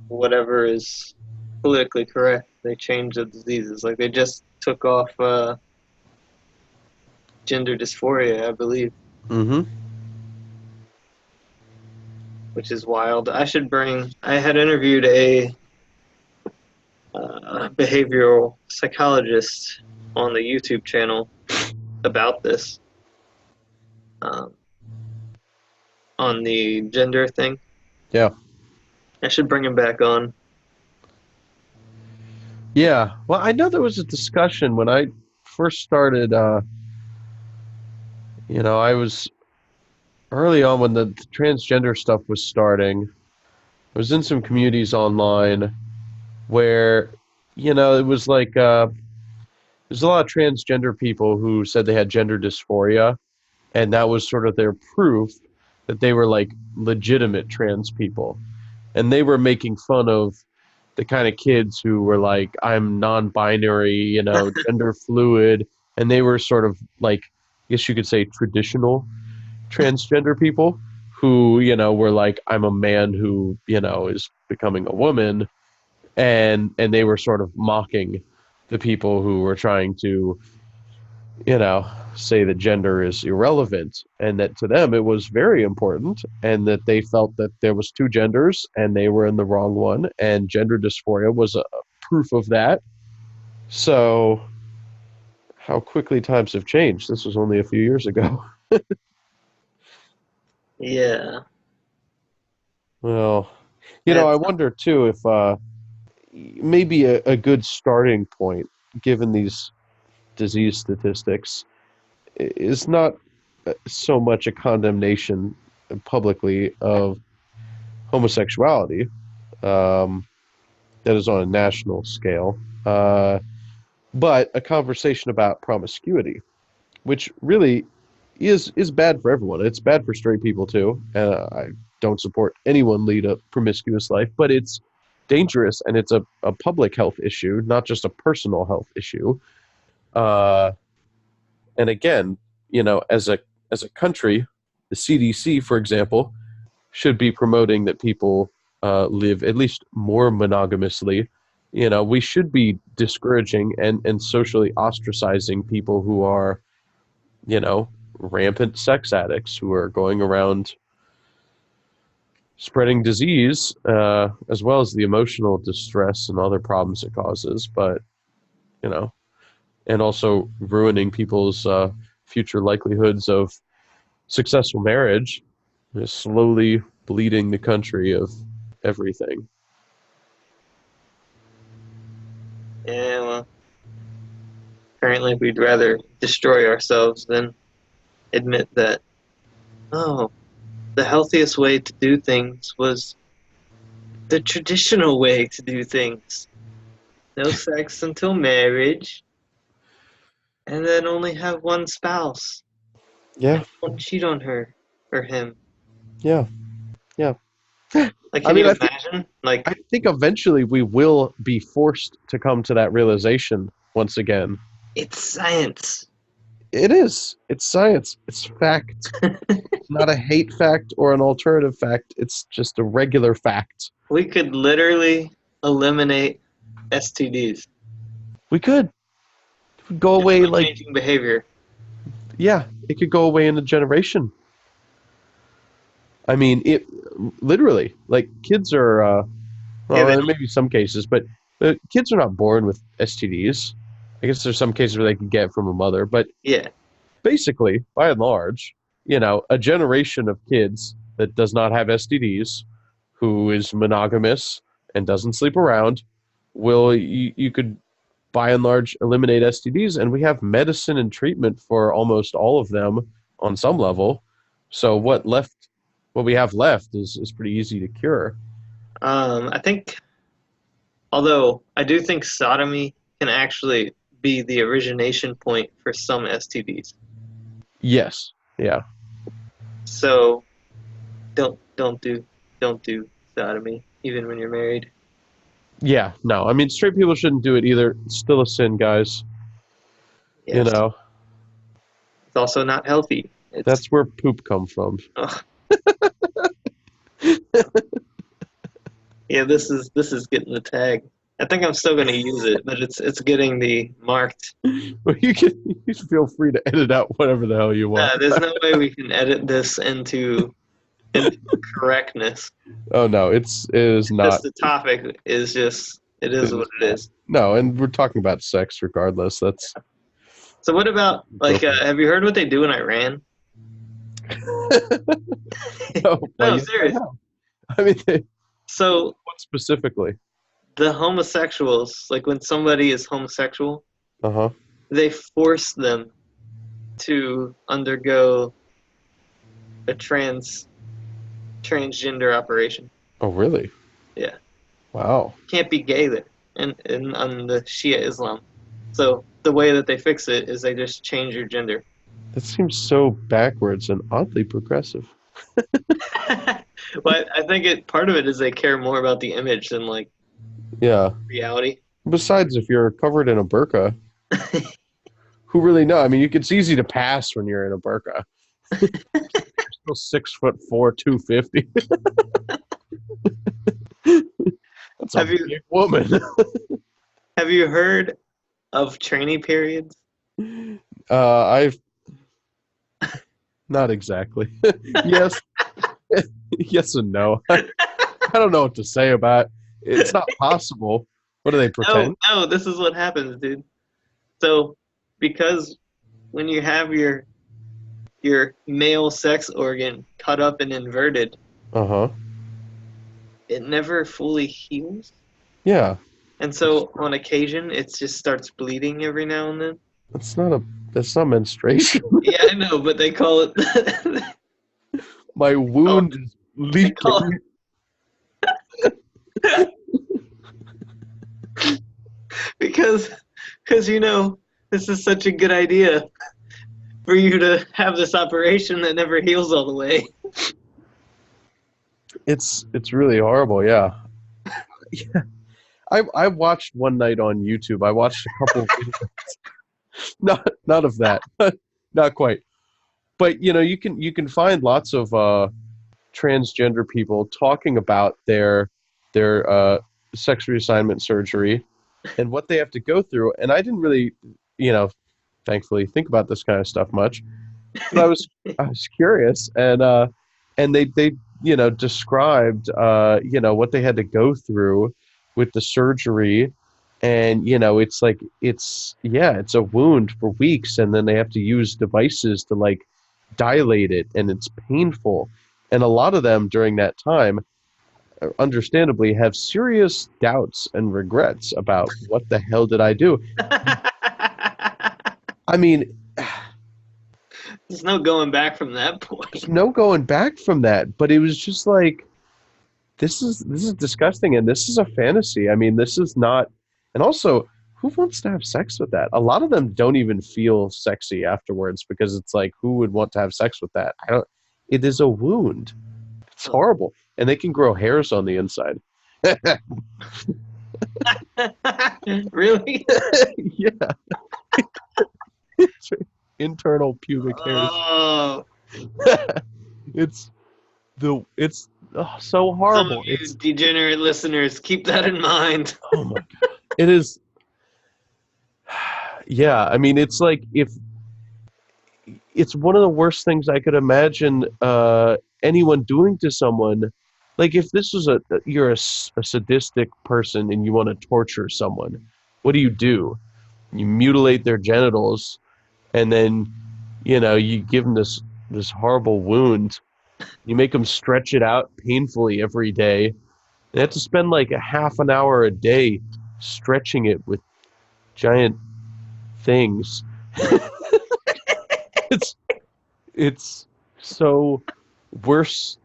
whatever is politically correct. They change the diseases. Like, they just took off gender dysphoria, I believe, mm-hmm. which is wild. I had interviewed a behavioral psychologist on the YouTube channel about this, on the gender thing. Yeah. I should bring him back on. Yeah. Well, I know there was a discussion when I first started. I was early on when the transgender stuff was starting. I was in some communities online where, it was like there's a lot of transgender people who said they had gender dysphoria, and that was sort of their proof that they were like legitimate trans people. And they were making fun of the kind of kids who were like, I'm non-binary, gender fluid, and they were sort of like, I guess you could say traditional transgender people who, were like, I'm a man who, is becoming a woman, and they were sort of mocking the people who were trying to, say that gender is irrelevant, and that to them it was very important, and that they felt that there was two genders and they were in the wrong one, and gender dysphoria was a proof of that. So how quickly times have changed. This was only a few years ago. Yeah. Well, I That's, wonder too if maybe a good starting point, given these disease statistics, is not so much a condemnation publicly of homosexuality, that is on a national scale, but a conversation about promiscuity, which really is bad for everyone. It's bad for straight people too. I don't support anyone lead a promiscuous life, but it's dangerous, and it's a public health issue, not just a personal health issue. And again, as a country, the CDC, for example, should be promoting that people live at least more monogamously. We should be discouraging and socially ostracizing people who are, rampant sex addicts who are going around spreading disease, as well as the emotional distress and other problems it causes. But, and also ruining people's future likelihoods of successful marriage, just slowly bleeding the country of everything. yeah, well, apparently we'd rather destroy ourselves than admit that, oh, the healthiest way to do things was the traditional way to do things. No sex until marriage, and then only have one spouse. Yeah, Don't cheat on her or him. yeah, yeah. Like, I can mean, you I think imagine? Like, I think eventually we will be forced to come to that realization once again. it's science. It is. It's science. It's fact. It's not a hate fact or an alternative fact. It's just a regular fact. We could literally eliminate STDs We could. It would go just away by like, changing behavior. yeah, it could go away in a generation. I mean, it literally, like, kids are, Yeah, well, there may be some cases, but Kids are not born with STDs. I guess there's some cases where they can get it from a mother, but Yeah. basically, by and large, a generation of kids that does not have STDs, who is monogamous and doesn't sleep around, you could by and large eliminate STDs, and we have medicine and treatment for almost all of them on some level. So what we have left is pretty easy to cure. I think, although I do think sodomy can actually be the origination point for some STDs. Yes. Yeah. So don't do sodomy even when you're married. Yeah. No. I mean, straight people shouldn't do it either. It's still a sin, guys. Yes. It's also not healthy. That's where poop comes from. Yeah, this is getting the tag. I think I'm still going to use it, but it's getting the marked. Well, you can feel free to edit out whatever the hell you want. There's no way we can edit this into correctness. Oh no, it is not. Just the topic is just it is what it is. No, and we're talking about sex regardless. That's. So what about have you heard what they do in Iran? No, serious. I mean, so what specifically? The homosexuals, like when somebody is homosexual, they force them to undergo a transgender operation. Oh, really? Yeah. Wow. Can't be gay there in on the Shia Islam. So the way that they fix it is they just change your gender. That seems so backwards and oddly progressive. But I think part of it is they care more about the image than reality. Besides, if you're covered in a burqa, who really know? I mean, it's easy to pass when you're in a burqa. You're still 6'4", 250. That's a big woman. Have you heard of tranny periods? I've not exactly. Yes. Yes and no. I don't know what to say about it. It's not possible. What do they pretend? No, this is what happens, dude. So, because when you have your male sex organ cut up and inverted, it never fully heals. Yeah. And so, on occasion, it just starts bleeding every now and then. That's not menstruation. Yeah, I know, but they call it. My wound is leaking. Because this is such a good idea for you to have this operation that never heals all the way. It's really horrible, yeah. Yeah. I watched one night on YouTube. I watched a couple of videos. Not of that. Not quite. But you can find lots of transgender people talking about their sex reassignment surgery and what they have to go through. And I didn't really, thankfully think about this kind of stuff much. But I was curious, and they described what they had to go through with the surgery. And it's a wound for weeks, and then they have to use devices to dilate it, and it's painful. And a lot of them during that time, understandably, have serious doubts and regrets about what the hell did I do. I mean, there's no going back from that point. There's no going back from that, but it was just this is disgusting, and this is a fantasy. I mean, this is not. And also, who wants to have sex with that? A lot of them don't even feel sexy afterwards, because it's who would want to have sex with that? It is a wound. It's horrible. And they can grow hairs on the inside. Really? Yeah. Internal pubic hairs. Oh. It's so horrible. Some of you degenerate listeners, keep that in mind. Oh my God. It is. Yeah, I mean, it's if it's one of the worst things I could imagine anyone doing to someone like if this was you're a sadistic person and you want to torture someone, what do? You mutilate their genitals, and then you give them this horrible wound. You make them stretch it out painfully every day. They have to spend like a half an hour a day stretching it with giant things. It's it's so worse,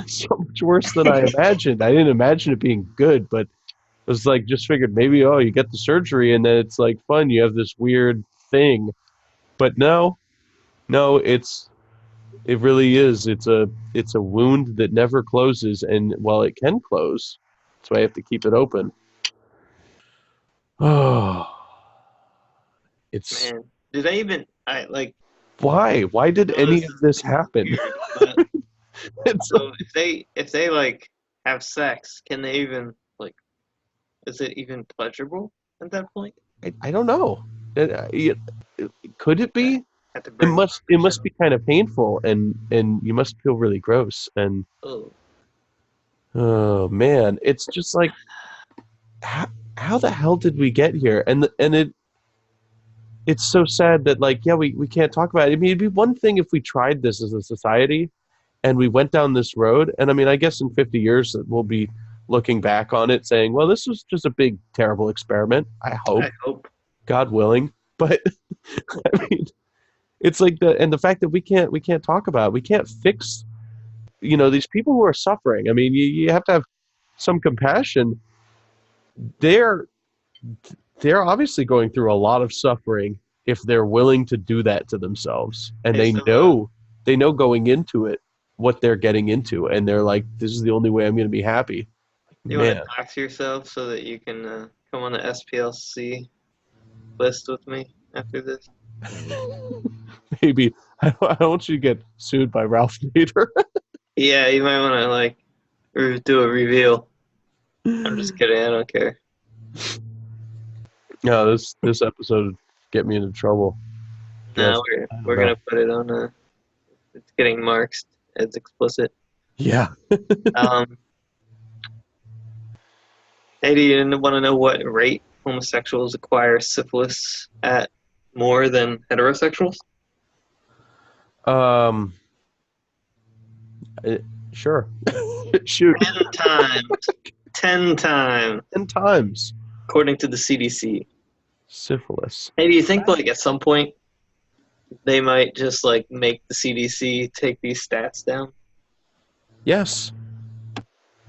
so much worse than I imagined. I didn't imagine it being good, but it was like just figured maybe you get the surgery and then it's like fun. You have this weird thing, but no, it really is. It's a wound that never closes, and while it can close, that's why I have to keep it open. Oh, it's Man, did I even I like why? Why did know any this of is this happen? weird, but It's so if they like have sex, can they even like is it even pleasurable at that point? I don't know. Could it I be? have to It bring must it must be kind of painful, and you must feel really gross. And oh oh man, it's just like how the hell did we get here? It's so sad that like yeah we can't talk about it. I mean, it'd be one thing if we tried this as a society and we went down this road. And I mean, I guess in 50 years we'll be looking back on it saying, well, this was just a big terrible experiment. I hope, I hope. God willing. But I mean, it's like the fact that we can't talk about it. We can't fix these people who are suffering. I mean, you have to have some compassion. They're they're obviously going through a lot of suffering if they're willing to do that to themselves, and Okay, they so know going into it what they're getting into, and they're like, this is the only way I'm going to be happy. you want to Man. dox yourself so that you can come on the SPLC list with me after this? Maybe I don't want you to get sued by Ralph Nader. Yeah, you might want to like do a reveal. I'm just kidding. I don't care. No, this episode would get me into trouble. No, Guess I don't we're know. gonna put it on. It's getting marked as explicit. Yeah. Um, hey, do you want to know what rate homosexuals acquire syphilis at more than heterosexuals? Um. Sure. Shoot. 10 times. 10 times, 10 times. according to the CDC. Syphilis. Hey, do you think like at some point they might just like make the CDC take these stats down? Yes.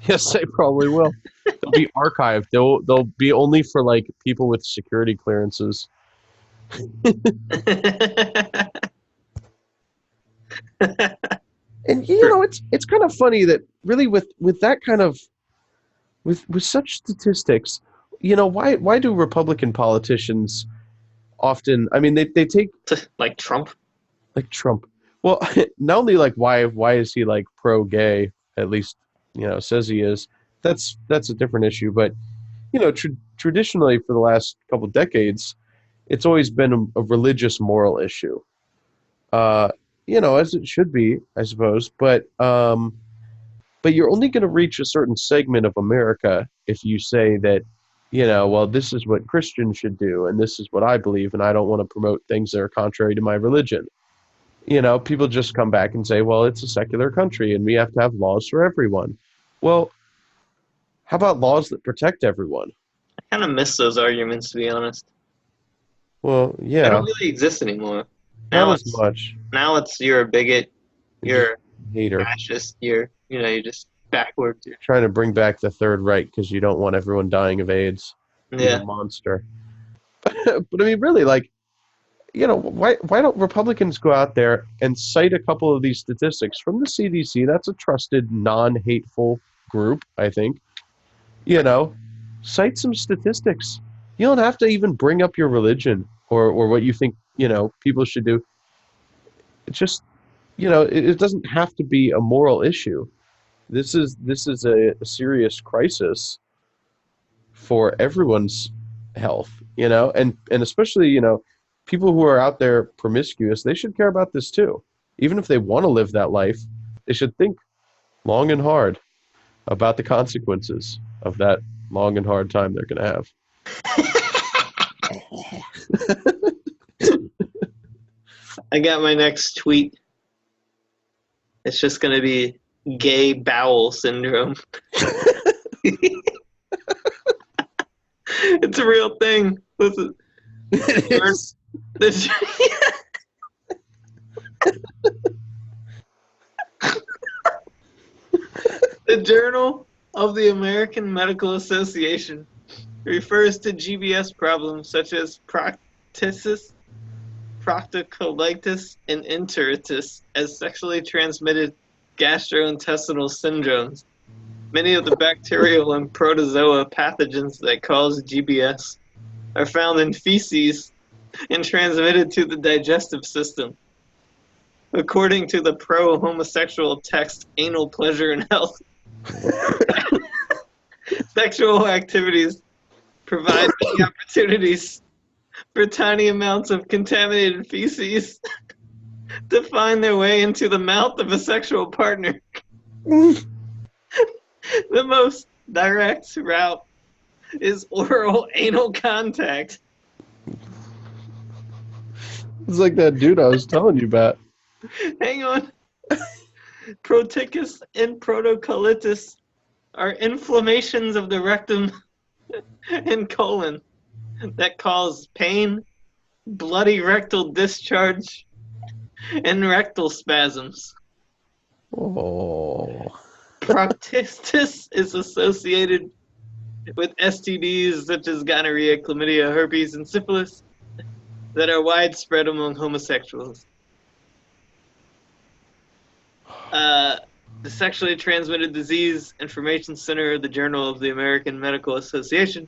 Yes, they probably will. They'll be archived. They'll be only for like people with security clearances. And it's kind of funny that really with that kind of with such statistics, why do Republican politicians often, I mean, they take Like Trump? like Trump. Well, not only like why is he like pro gay, at least says he is. That's a different issue, but traditionally for the last couple decades, it's always been a religious moral issue. Uh, as it should be, I suppose, but you're only going to reach a certain segment of America if you say that, well, this is what Christians should do, and this is what I believe, and I don't want to promote things that are contrary to my religion. People just come back and say, well, it's a secular country, and we have to have laws for everyone. Well, how about laws that protect everyone? I kind of miss those arguments, to be honest. Well, They yeah, don't really exist anymore. not Now as it's much. now it's you're a bigot, You're just you're a hater. fascist, you're just backwards. You're trying to bring back the Third Reich because you don't want everyone dying of AIDS. You Yeah. monster. But I mean, really, like, why don't Republicans go out there and cite a couple of these statistics from the CDC? That's a trusted, non-hateful group, I think. Cite some statistics. You don't have to even bring up your religion or what you think, people should do. It's just, it doesn't have to be a moral issue. This is a serious crisis for everyone's health, and especially, people who are out there promiscuous, they should care about this too. Even if they want to live that life, they should think long and hard. about the consequences of that long and hard time they're going to have. I got my next tweet. It's just going to be gay bowel syndrome. It's a real thing. Listen. It is. The Journal of the American Medical Association refers to GBS problems such as proctitis, proctocolitis, and enteritis as sexually transmitted gastrointestinal syndromes. Many of the bacterial and protozoa pathogens that cause GBS are found in feces and transmitted to the digestive system. According to the pro-homosexual text Anal Pleasure and Health, sexual activities provide many opportunities for tiny amounts of contaminated feces to find their way into the mouth of a sexual partner. The most direct route is oral anal contact. It's like that dude I was telling you about. Hang on. Proticus and protocolitis are inflammations of the rectum and colon that cause pain, bloody rectal discharge, and rectal spasms. Oh. Proctitis is associated with STDs such as gonorrhea, chlamydia, herpes, and syphilis that are widespread among homosexuals. The Sexually Transmitted Disease Information Center of the Journal of the American Medical Association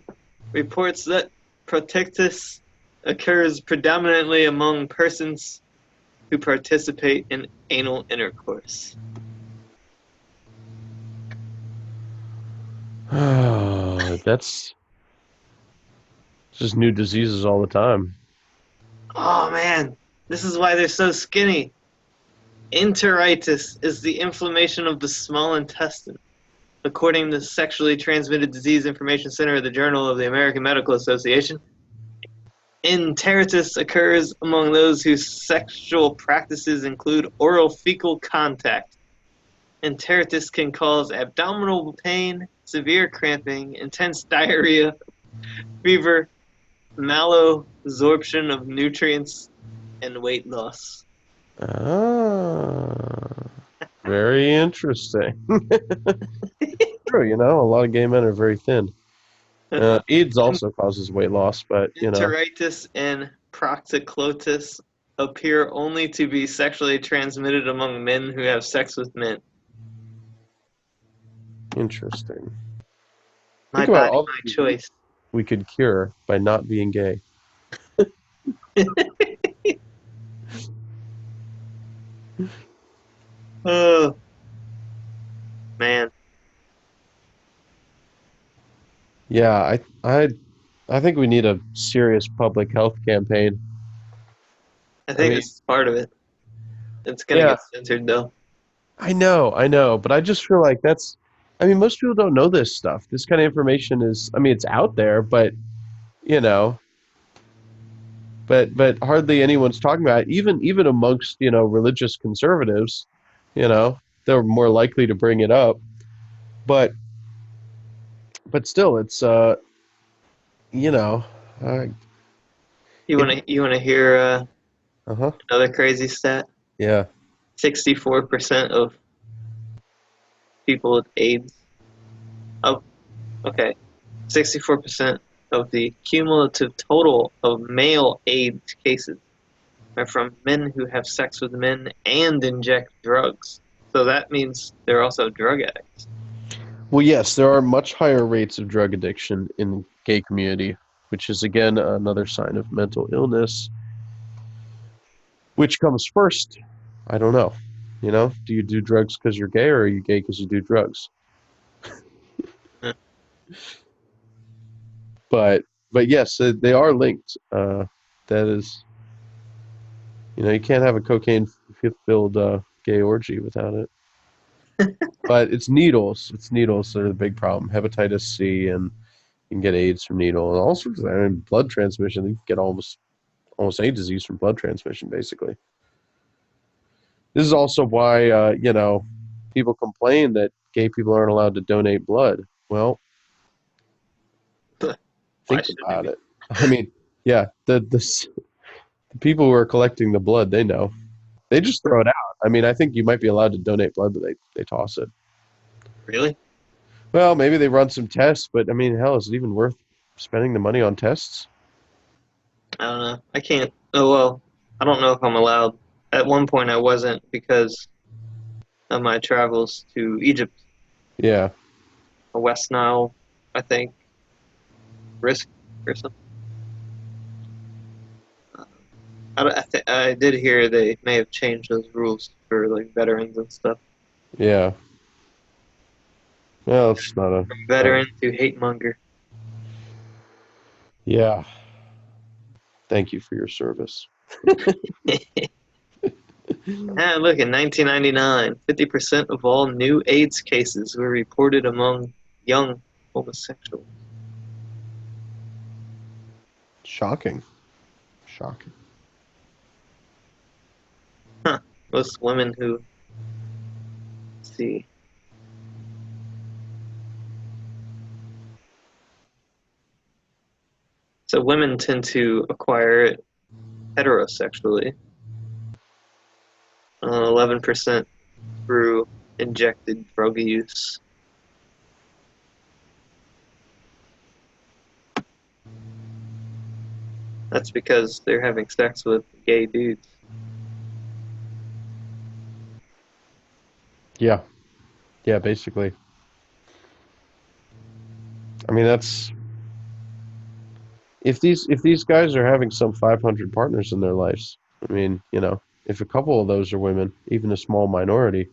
reports that proctitis occurs predominantly among persons who participate in anal intercourse. That's just new diseases all the time. Oh man, this is why they're so skinny. Enteritis is the inflammation of the small intestine. According to the Sexually Transmitted Disease Information Center of the Journal of the American Medical Association, enteritis occurs among those whose sexual practices include oral fecal contact. Enteritis can cause abdominal pain, severe cramping, intense diarrhea, fever, malabsorption of nutrients, and weight loss. Very interesting. True, a lot of gay men are very thin. AIDS also causes weight loss, but Enteritis and proctocolitis appear only to be sexually transmitted among men who have sex with men. Interesting. My body, my choice. We could cure by not being gay. Oh, man. Yeah, I think we need a serious public health campaign. I think it's part of it. It's going to get censored, though. I know, but I just feel like most people don't know this stuff. This kind of information is, it's out there, but, but hardly anyone's talking about it. Even amongst, religious conservatives, they're more likely to bring it up. But still, it's, You want to hear another crazy stat? Yeah. 64% of people with AIDS. 64% of the cumulative total of male AIDS cases are from men who have sex with men and inject drugs. So that means they're also drug addicts. Well, yes, there are much higher rates of drug addiction in the gay community, which is, again, another sign of mental illness. Which comes first? I don't know. Do you do drugs because you're gay, or are you gay because you do drugs? But yes, they are linked. That is, you can't have a cocaine-filled gay orgy without it. But it's needles. It's needles that are the big problem. Hepatitis C, and you can get AIDS from needle, and all sorts of. I mean, blood transmission. You can get almost any disease from blood transmission, basically. This is also why people complain that gay people aren't allowed to donate blood. Well, Why think should about it it. I mean, yeah, the people who are collecting the blood, they know. They just throw it out. I mean, I think you might be allowed to donate blood, but they toss it. be? Really? Well, maybe they run some tests, but I mean, hell, is it even worth spending the money on tests? I don't know. I can't. Oh, well, I don't know if I'm allowed. At one point, I wasn't because of my travels to Egypt, Yeah. West Nile, I think, risk or something. I did hear they may have changed those rules for like veterans and stuff. Yeah. Well, it's not a. From veteran to hate monger. Yeah. Thank you for your service. Ah, look, in 1999, 50% of all new AIDS cases were reported among young homosexuals. Shocking. Shocking. Huh. Most women who, let's see. So women tend to acquire it heterosexually. 11% through injected drug use. That's because they're having sex with gay dudes. Yeah. Yeah, basically. I mean, that's if these guys are having some 500 partners in their lives. I mean, if a couple of those are women, even a small minority,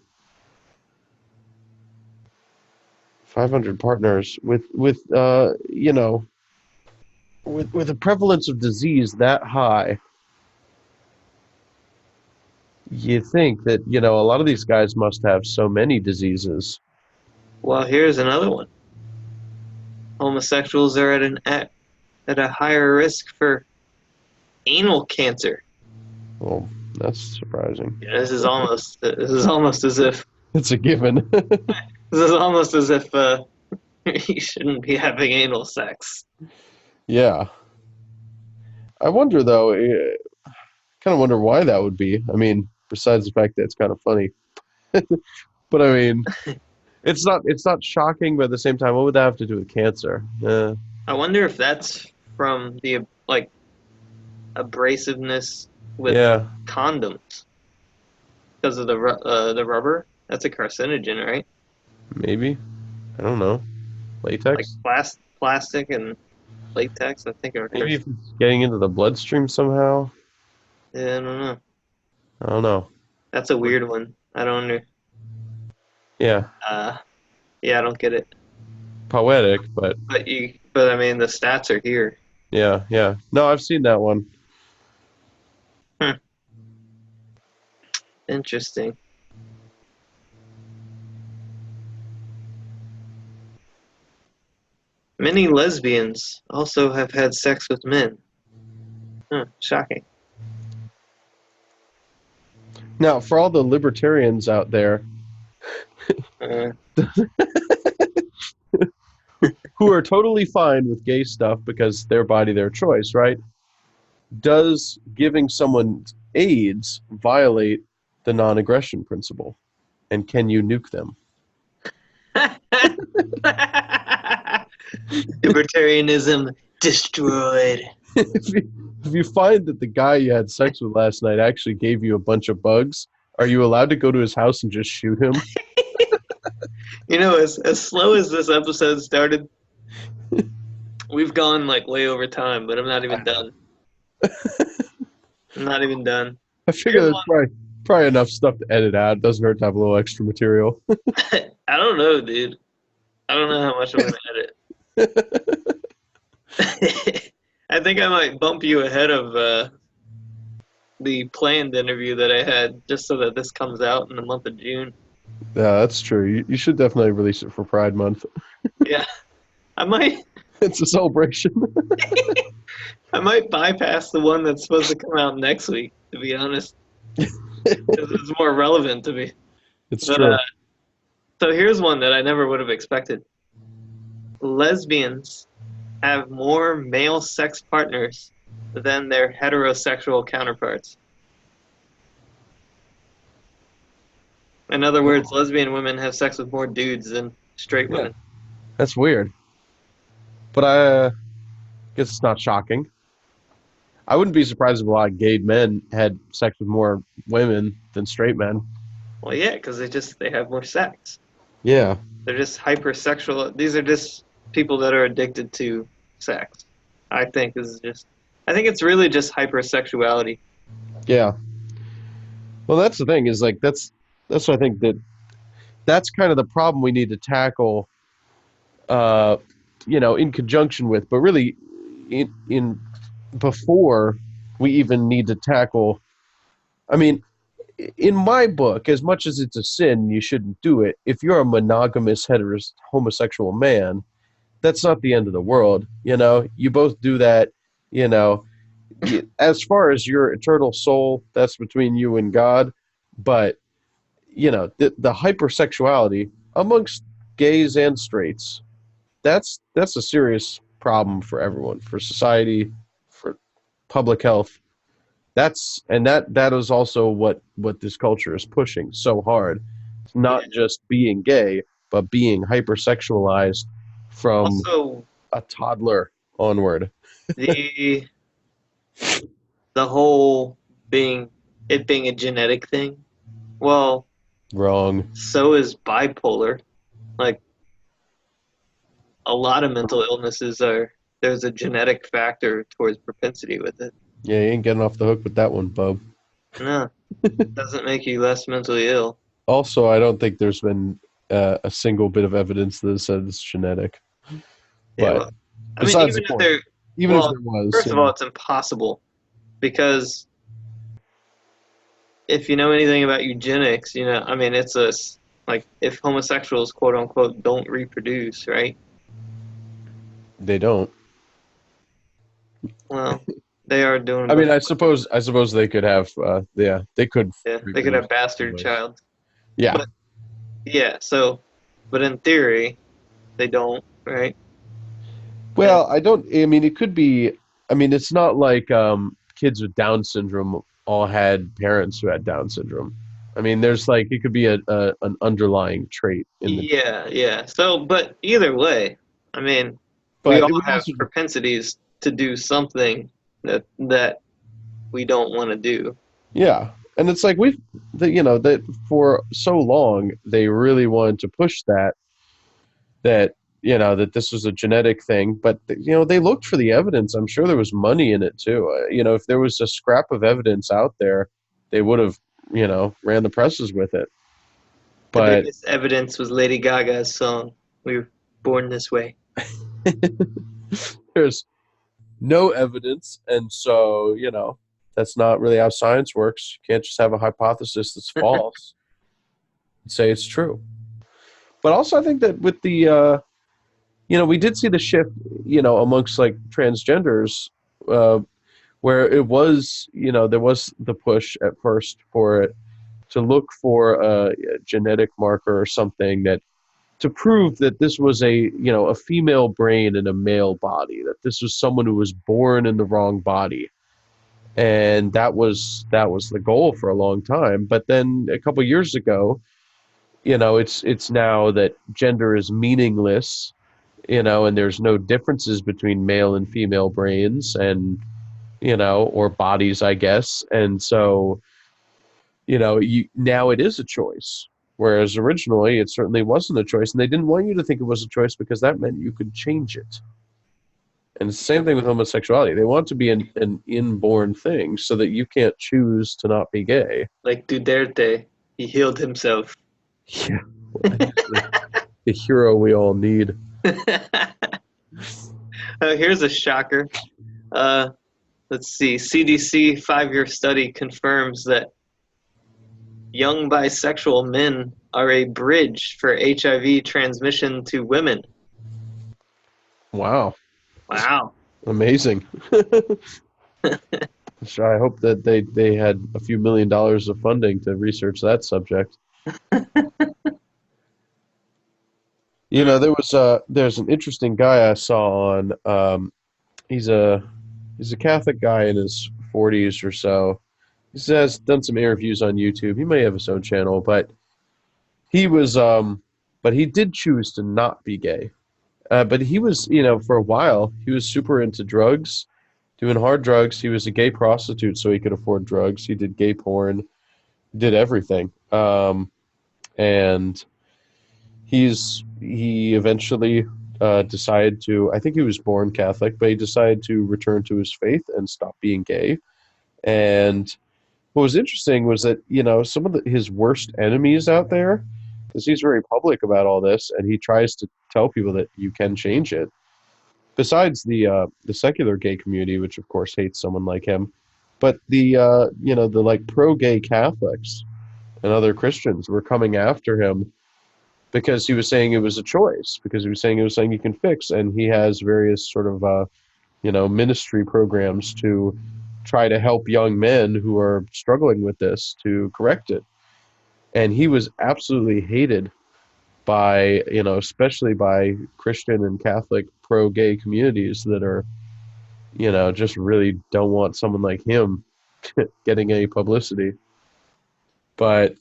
500 partners with a prevalence of disease that high, you think that, a lot of these guys must have so many diseases. Well, here's another one. Homosexuals are at a higher risk for anal cancer. Well, that's surprising. Yeah, this is almost as if It's a given. you shouldn't be having anal sex. Yeah. I wonder, though, kind of wonder why that would be. I mean, besides the fact that it's kind of funny. But I mean, it's not shocking, but at the same time, what would that have to do with cancer? I wonder if that's from the like abrasiveness with Yeah, condoms because of the rubber. That's a carcinogen, right? maybe. I don't know. Like Latex? plastic and latex. I think are Maybe if it's getting into the bloodstream somehow. Yeah, I don't know. I don't know. That's a weird one. I don't under. Yeah, Uh, yeah, I don't get it. poetic, but But I mean, the stats are here. yeah, yeah. No, I've seen that one. Hmm. Interesting. Many lesbians also have had sex with men. Shocking. Now, for all the libertarians out there Uh, who are totally fine with gay stuff because their body, their choice, right? Does giving someone AIDS violate the non-aggression principle? And can you nuke them? Libertarianism destroyed. If you find that the guy you had sex with last night actually gave you a bunch of bugs, are you allowed to go to his house and just shoot him? As slow as this episode started, we've gone like way over time, but I'm not even done. I'm not even done. I figure there's probably enough stuff to edit out. It doesn't hurt to have a little extra material. I don't know, dude. I don't know how much I'm gonna edit. I think I might bump you ahead of the planned interview that I had, just so that this comes out in the month of June. Yeah, that's true. You should definitely release it for Pride Month. Yeah, I might It's a celebration. I might bypass the one that's supposed to come out next week, to be honest, because it's more relevant to me. It's But true. so here's one that I never would have expected. Lesbians have more male sex partners than their heterosexual counterparts. In other words, Oh, lesbian women have sex with more dudes than straight yeah, women. that's weird. But I guess it's not shocking. I wouldn't be surprised if a lot of gay men had sex with more women than straight men. Well, yeah, because they have more sex. Yeah, They're just hypersexual. These are just people that are addicted to sex. I think it's really just hypersexuality. yeah. Well, that's the thing is like that's what I think that's kind of the problem we need to tackle. Uh, in conjunction with, but really, in before we even need to tackle. I mean, in my book, as much as it's a sin, you shouldn't do it. If you're a monogamous homosexual man, that's not the end of the world. You both do that. You know, as far as your eternal soul, that's between you and God. But the hypersexuality amongst gays and straights, that's a serious problem for everyone, for society, for public health. That is also what this culture is pushing so hard. It's Yeah. not just being gay, but being hypersexualized from Also, a toddler onward. the the whole being it being a genetic thing. Well, Wrong. so is bipolar. Like a lot of mental illnesses are there's a genetic factor towards propensity with it. Yeah, you ain't getting off the hook with that one, bub. No, doesn't make you less mentally ill. Also, I don't think there's been a single bit of evidence that says it's genetic. Yeah, But well, I mean, besides the point, even if well, there was, first of all, it's impossible because if you know anything about eugenics, I mean, like if homosexuals, quote unquote, don't reproduce, right? they don't. Well, they are doing I mean, much. I suppose they could have, yeah, they could Yeah, they could reproduce have bastard anyways. child. Yeah. But yeah, but in theory, they don't, right? And Well, I don't. I mean, it could be. I mean, it's not like kids with Down syndrome all had parents who had Down syndrome. I mean, there's like it could be an underlying trait in the. yeah, yeah. So, but either way, I mean, we But all it would have also. propensities to do something that we don't want to do. Yeah, and it's like that for so long they really wanted to push that this was a genetic thing, but they looked for the evidence. I'm sure there was money in it too. If there was a scrap of evidence out there, they would have ran the presses with it. The But biggest evidence was Lady Gaga's song, "We Were Born This Way." there's no evidence, and so that's not really how science works. You can't just have a hypothesis that's false and say it's true. But also, I think that with the we did see the shift, amongst like transgenders, uh, where it was, there was the push at first for it to look for a genetic marker or something that to prove that this was a female brain in a male body, that this was someone who was born in the wrong body. And that was the goal for a long time. But then a couple years ago, it's now that gender is meaningless, and there's no differences between male and female brains and or bodies, I guess. And so now it is a choice, whereas originally it certainly wasn't a choice, and they didn't want you to think it was a choice because that meant you could change it. And it's the same thing with homosexuality. They want it to be an inborn thing so that you can't choose to not be gay. Like Duterte, he healed himself. Yeah, the hero we all need. Here's a shocker. Uh, let's see. CDC 5-year study confirms that young bisexual men are a bridge for HIV transmission to women. Wow. Wow. Amazing. So I hope that they had a few $1 million of funding to research that subject. There's an interesting guy I saw on he's a Catholic guy in his 40s or so. He has done some interviews on YouTube. He may have his own channel, but he was but he did choose to not be gay. But he was, for a while, he was super into drugs, doing hard drugs. He was a gay prostitute, so he could afford drugs. He did gay porn, did everything. And he eventually decided to, I think he was born Catholic, but he decided to return to his faith and stop being gay. And what was interesting was that, some of his worst enemies out there, because he's very public about all this, and he tries to tell people that you can change it. Besides the secular gay community, which of course hates someone like him, but the like pro-gay Catholics and other Christians were coming after him because he was saying it was a choice, because he was saying it was something you can fix, and he has various sort of ministry programs to try to help young men who are struggling with this to correct it. And he was absolutely hated by, especially by Christian and Catholic pro-gay communities that are, just really don't want someone like him getting any publicity. But,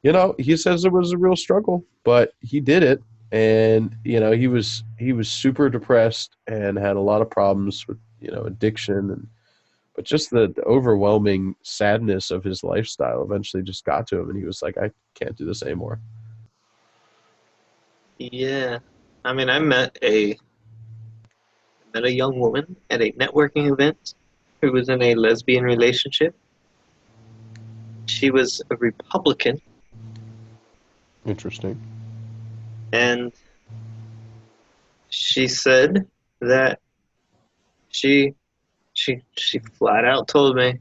he says it was a real struggle, but he did it. And, he was super depressed and had a lot of problems with, addiction, but just the overwhelming sadness of his lifestyle eventually just got to him, and he was like, I can't do this anymore. Yeah. I mean, I met a young woman at a networking event who was in a lesbian relationship. She was a Republican. Interesting. And she said that she flat out told me,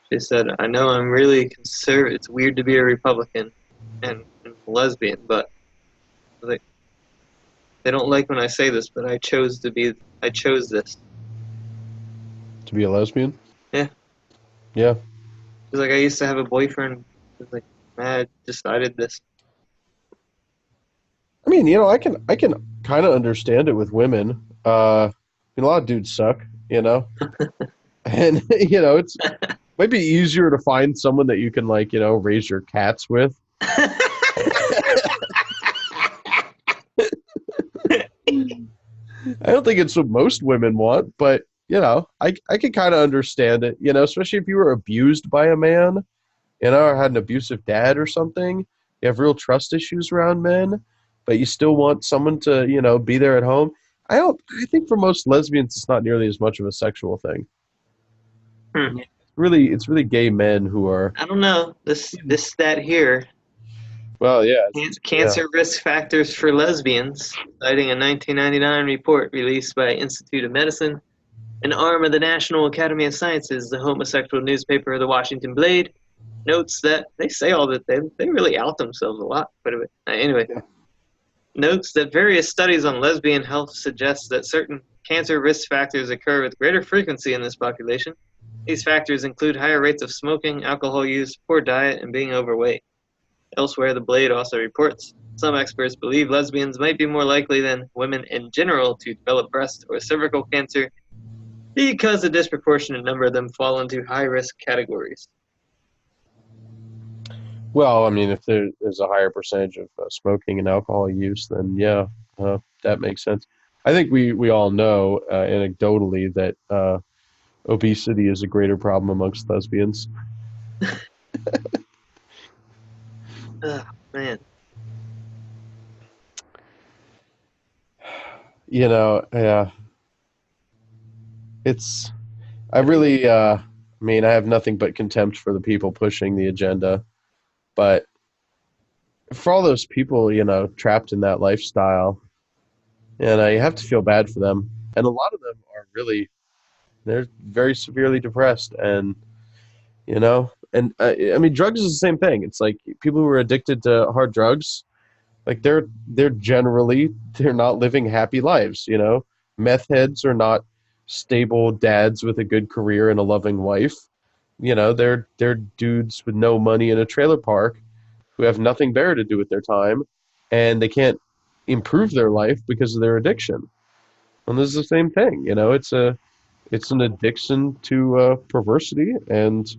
she said, I know I'm really conservative. It's weird to be a Republican and lesbian, but like, they don't like when I say this, but I chose this. To be a lesbian? Yeah. Yeah. She's like, I used to have a boyfriend. She's like, I decided this. I mean, I can kind of understand it with women. A lot of dudes suck, and it's might be easier to find someone that you can raise your cats with. I don't think it's what most women want, but I can kind of understand it, especially if you were abused by a man, or had an abusive dad or something. You have real trust issues around men, but you still want someone to, be there at home. I think for most lesbians, it's not nearly as much of a sexual thing. It's really gay men who are. I don't know. This stat here. Well, yeah. Cancer risk factors for lesbians, citing a 1999 report released by Institute of Medicine, an arm of the National Academy of Sciences. The homosexual newspaper, the Washington Blade, notes that they say all that they really out themselves a lot. But anyway, notes that various studies on lesbian health suggest that certain cancer risk factors occur with greater frequency in this population. These factors include higher rates of smoking, alcohol use, poor diet, and being overweight. Elsewhere, the Blade also reports some experts believe lesbians might be more likely than women in general to develop breast or cervical cancer because a disproportionate number of them fall into high-risk categories. Well, I mean, if there's a higher percentage of smoking and alcohol use, then yeah, that makes sense. I think we all know anecdotally that obesity is a greater problem amongst lesbians. Oh, man. Yeah. I really, I have nothing but contempt for the people pushing the agenda, but for all those people, trapped in that lifestyle, you have to feel bad for them. And a lot of them are they're very severely depressed, and, And I mean, drugs is the same thing. It's like people who are addicted to hard drugs, like they're not living happy lives, you know. Meth heads are not stable dads with a good career and a loving wife. You know, they're dudes with no money in a trailer park who have nothing better to do with their time, and they can't improve their life because of their addiction. And this is the same thing, you know. It's an addiction to perversity, and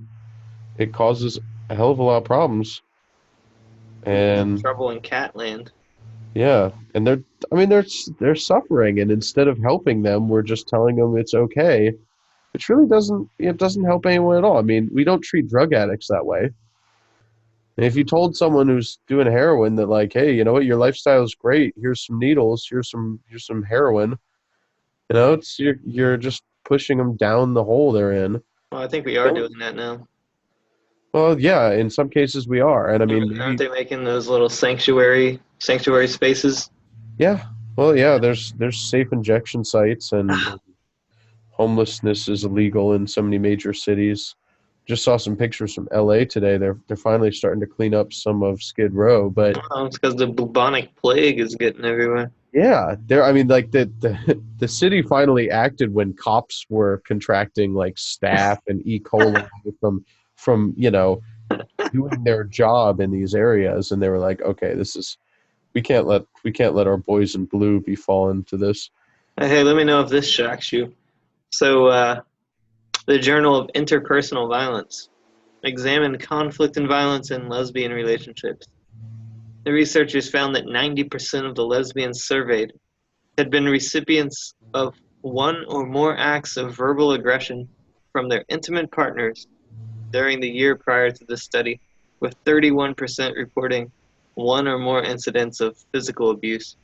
it causes a hell of a lot of problems. And Trouble in Catland. yeah, and they're suffering, and instead of helping them, we're just telling them it's okay, which really doesn't help anyone at all. I mean, we don't treat drug addicts that way. And if you told someone who's doing heroin that, like, hey, you know what, your lifestyle is great. Here's some needles. Here's some heroin. You know, it's you're just pushing them down the hole they're in. Well, I think we are doing that now. Well, yeah, in some cases we are, and I mean, Aren't they making those little sanctuary spaces? yeah, well, yeah, there's safe injection sites, and homelessness is illegal in so many major cities. Just saw some pictures from LA today. They're finally starting to clean up some of Skid Row, but Oh, it's because the bubonic plague is getting everywhere. yeah, I mean, like the city finally acted when cops were contracting like staph and E. coli from doing their job in these areas, and they were like, okay, we can't let our boys in blue be fallen to this. Hey, let me know if this shocks you. So, the Journal of Interpersonal Violence examined conflict and violence in lesbian relationships. The researchers found that 90% of the lesbians surveyed had been recipients of one or more acts of verbal aggression from their intimate partners during the year prior to the study, with 31% reporting one or more incidents of physical abuse.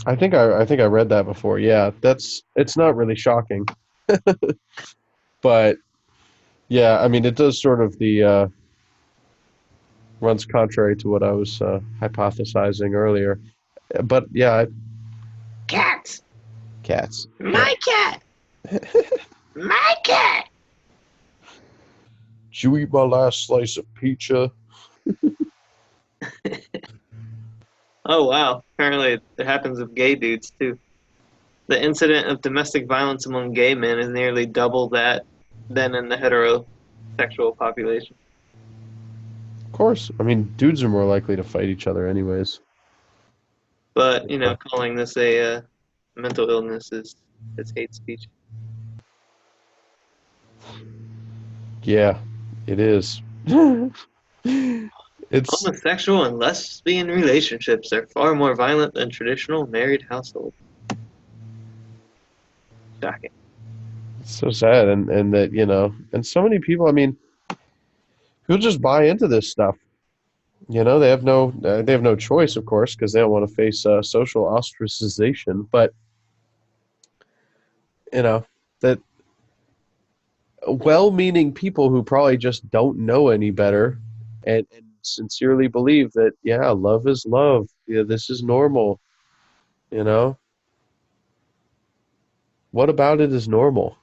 I think I read that before. Yeah, it's not really shocking, but yeah, I mean, it does sort of the runs contrary to what I was hypothesizing earlier. But yeah, Cats! cats. My cat! My cat! Did you eat my last slice of pizza? Oh, wow. Apparently it happens with gay dudes, too. The incident of domestic violence among gay men is nearly double that than in the heterosexual population. Of course. I mean, dudes are more likely to fight each other anyways. But, calling this a mental illness is hate speech. Yeah, it is. It's Homosexual and lesbian relationships are far more violent than traditional married households. Shocking. so sad, and that, and so many people, I mean, who just buy into this stuff. You know, they have no choice, of course, because they don't want to face social ostracization. But that well-meaning people who probably just don't know any better, and sincerely believe that, yeah, love is love. Yeah, this is normal. You know, what about it is normal?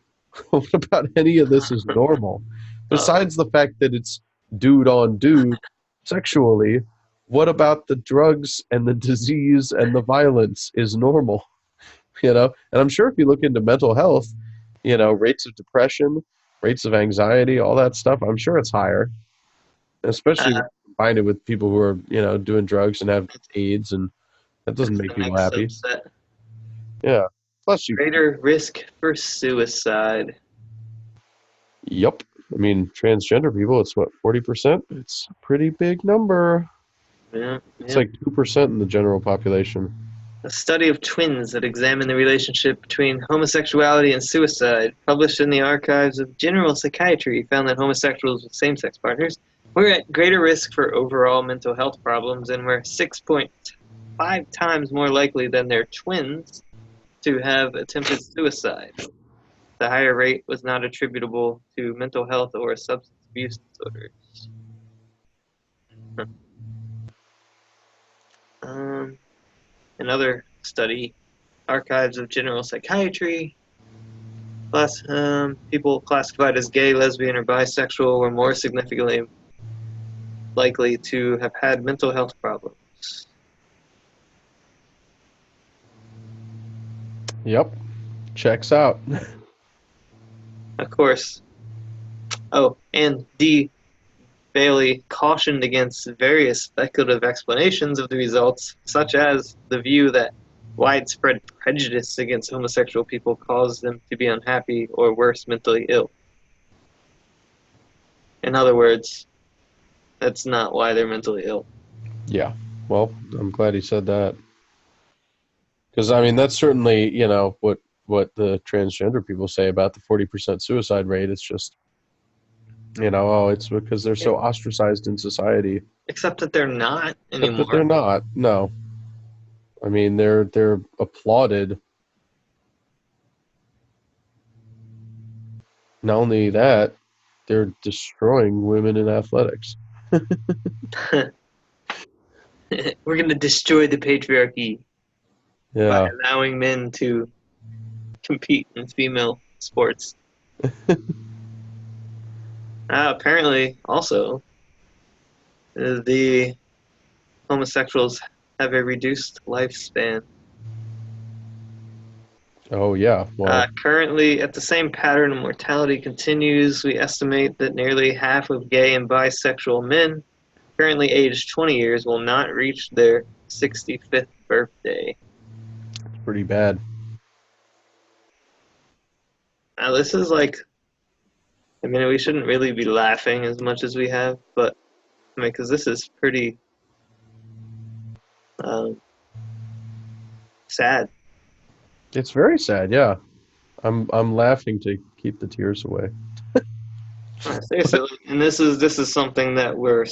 What about any of this is normal? Besides the fact that it's dude on dude sexually, what about the drugs and the disease and the violence is normal? And I'm sure if you look into mental health, rates of depression, rates of anxiety, all that stuff, I'm sure it's higher, especially when you combine it with people who are, doing drugs and have AIDS, and that doesn't That's make the people next happy. subset. Yeah. Plus Greater risk for suicide. Yep. I mean, transgender people, it's what, 40%? It's a pretty big number. Yeah, It's like 2% in the general population. A study of twins that examined the relationship between homosexuality and suicide, published in the Archives of General Psychiatry, found that homosexuals with same-sex partners were at greater risk for overall mental health problems and were 6.5 times more likely than their twins to have attempted suicide. The higher rate was not attributable to mental health or substance abuse disorders. Another study, Archives of General Psychiatry, People classified as gay, lesbian, or bisexual were more significantly likely to have had mental health problems. Yep. Checks out. Of course. Oh, and D. Bailey cautioned against various speculative explanations of the results, such as the view that widespread prejudice against homosexual people caused them to be unhappy or worse, mentally ill. In other words, that's not why they're mentally ill. Yeah. Well, I'm glad he said that. Because, I mean, that's certainly, what the transgender people say about the 40% suicide rate. It's just, it's because they're so ostracized in society. Except that they're not Except that they're anymore. not. No. I mean, they're applauded. Not only that, they're destroying women in athletics. We're going to destroy the patriarchy by Yeah. allowing men to compete in female sports. Apparently, also, the homosexuals have a reduced lifespan. Oh, yeah. Well, Currently, at the same pattern of mortality continues, we estimate that nearly half of gay and bisexual men currently aged 20 years will not reach their 65th birthday. it's pretty bad. Now, this is we shouldn't really be laughing as much as we have, but, because this is pretty sad. It's very sad, yeah. I'm laughing to keep the tears away. Seriously, and this is something that we're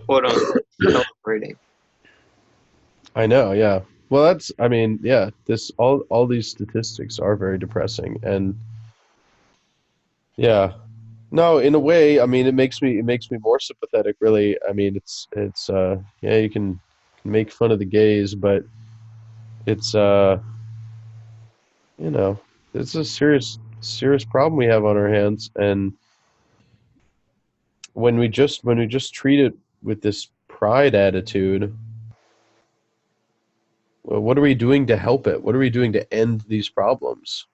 quote unquote celebrating. I know, yeah. Well, yeah, this all these statistics are very depressing, and yeah. No, in a way, I mean, it makes me more sympathetic, really. I mean, it's yeah, you can make fun of the gays, but it's you know, it's a serious problem we have on our hands, and when we just treat it with this pride attitude, well, what are we doing to help it? What are we doing to end these problems?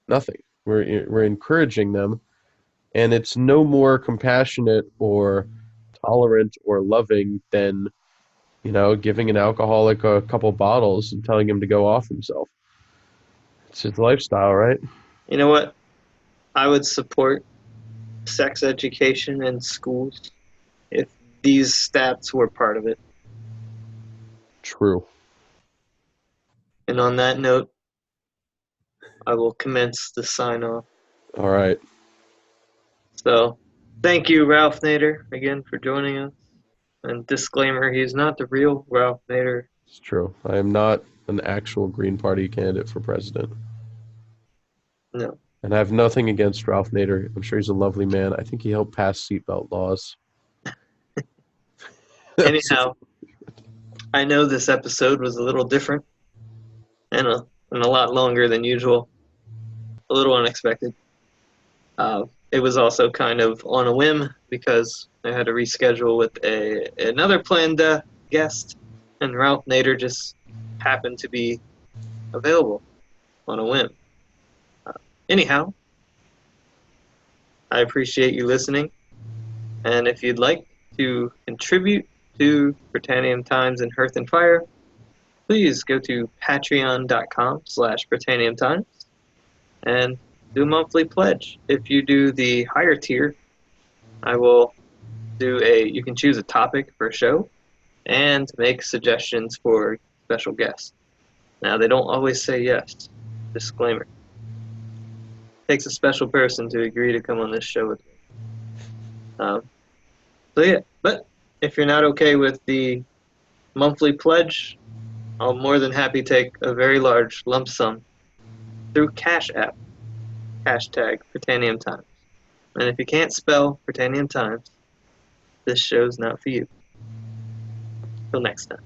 Nothing. We're encouraging them, and it's no more compassionate or tolerant or loving than giving an alcoholic a couple bottles and telling him to go off himself. It's his lifestyle, right? You know what? I would support sex education in schools if these stats were part of it. True. And on that note, I will commence the sign off. All right. So, thank you, Ralph Nader, again for joining us. And disclaimer, he's not the real Ralph Nader. It's true. I am not an actual Green Party candidate for president. No. And I have nothing against Ralph Nader. I'm sure he's a lovely man. I think he helped pass seatbelt laws. Anyhow, I know this episode was a little different and a lot longer than usual. A little unexpected. It was also kind of on a whim because I had to reschedule with another planned guest, and Ralph Nader just happened to be available on a whim. Anyhow, I appreciate you listening, and if you'd like to contribute to Britannium Times and Hearth and Fire, please go to patreon.com/Britannium Times and do a monthly pledge. If you do the higher tier, I will you can choose a topic for a show and make suggestions for special guests. Now, they don't always say yes. Disclaimer. It takes a special person to agree to come on this show with me. So yeah, but if you're not okay with the monthly pledge, I'll more than happy take a very large lump sum through Cash App. Hashtag Britannium Times. And if you can't spell Britannium Times, this show's not for you. Till next time.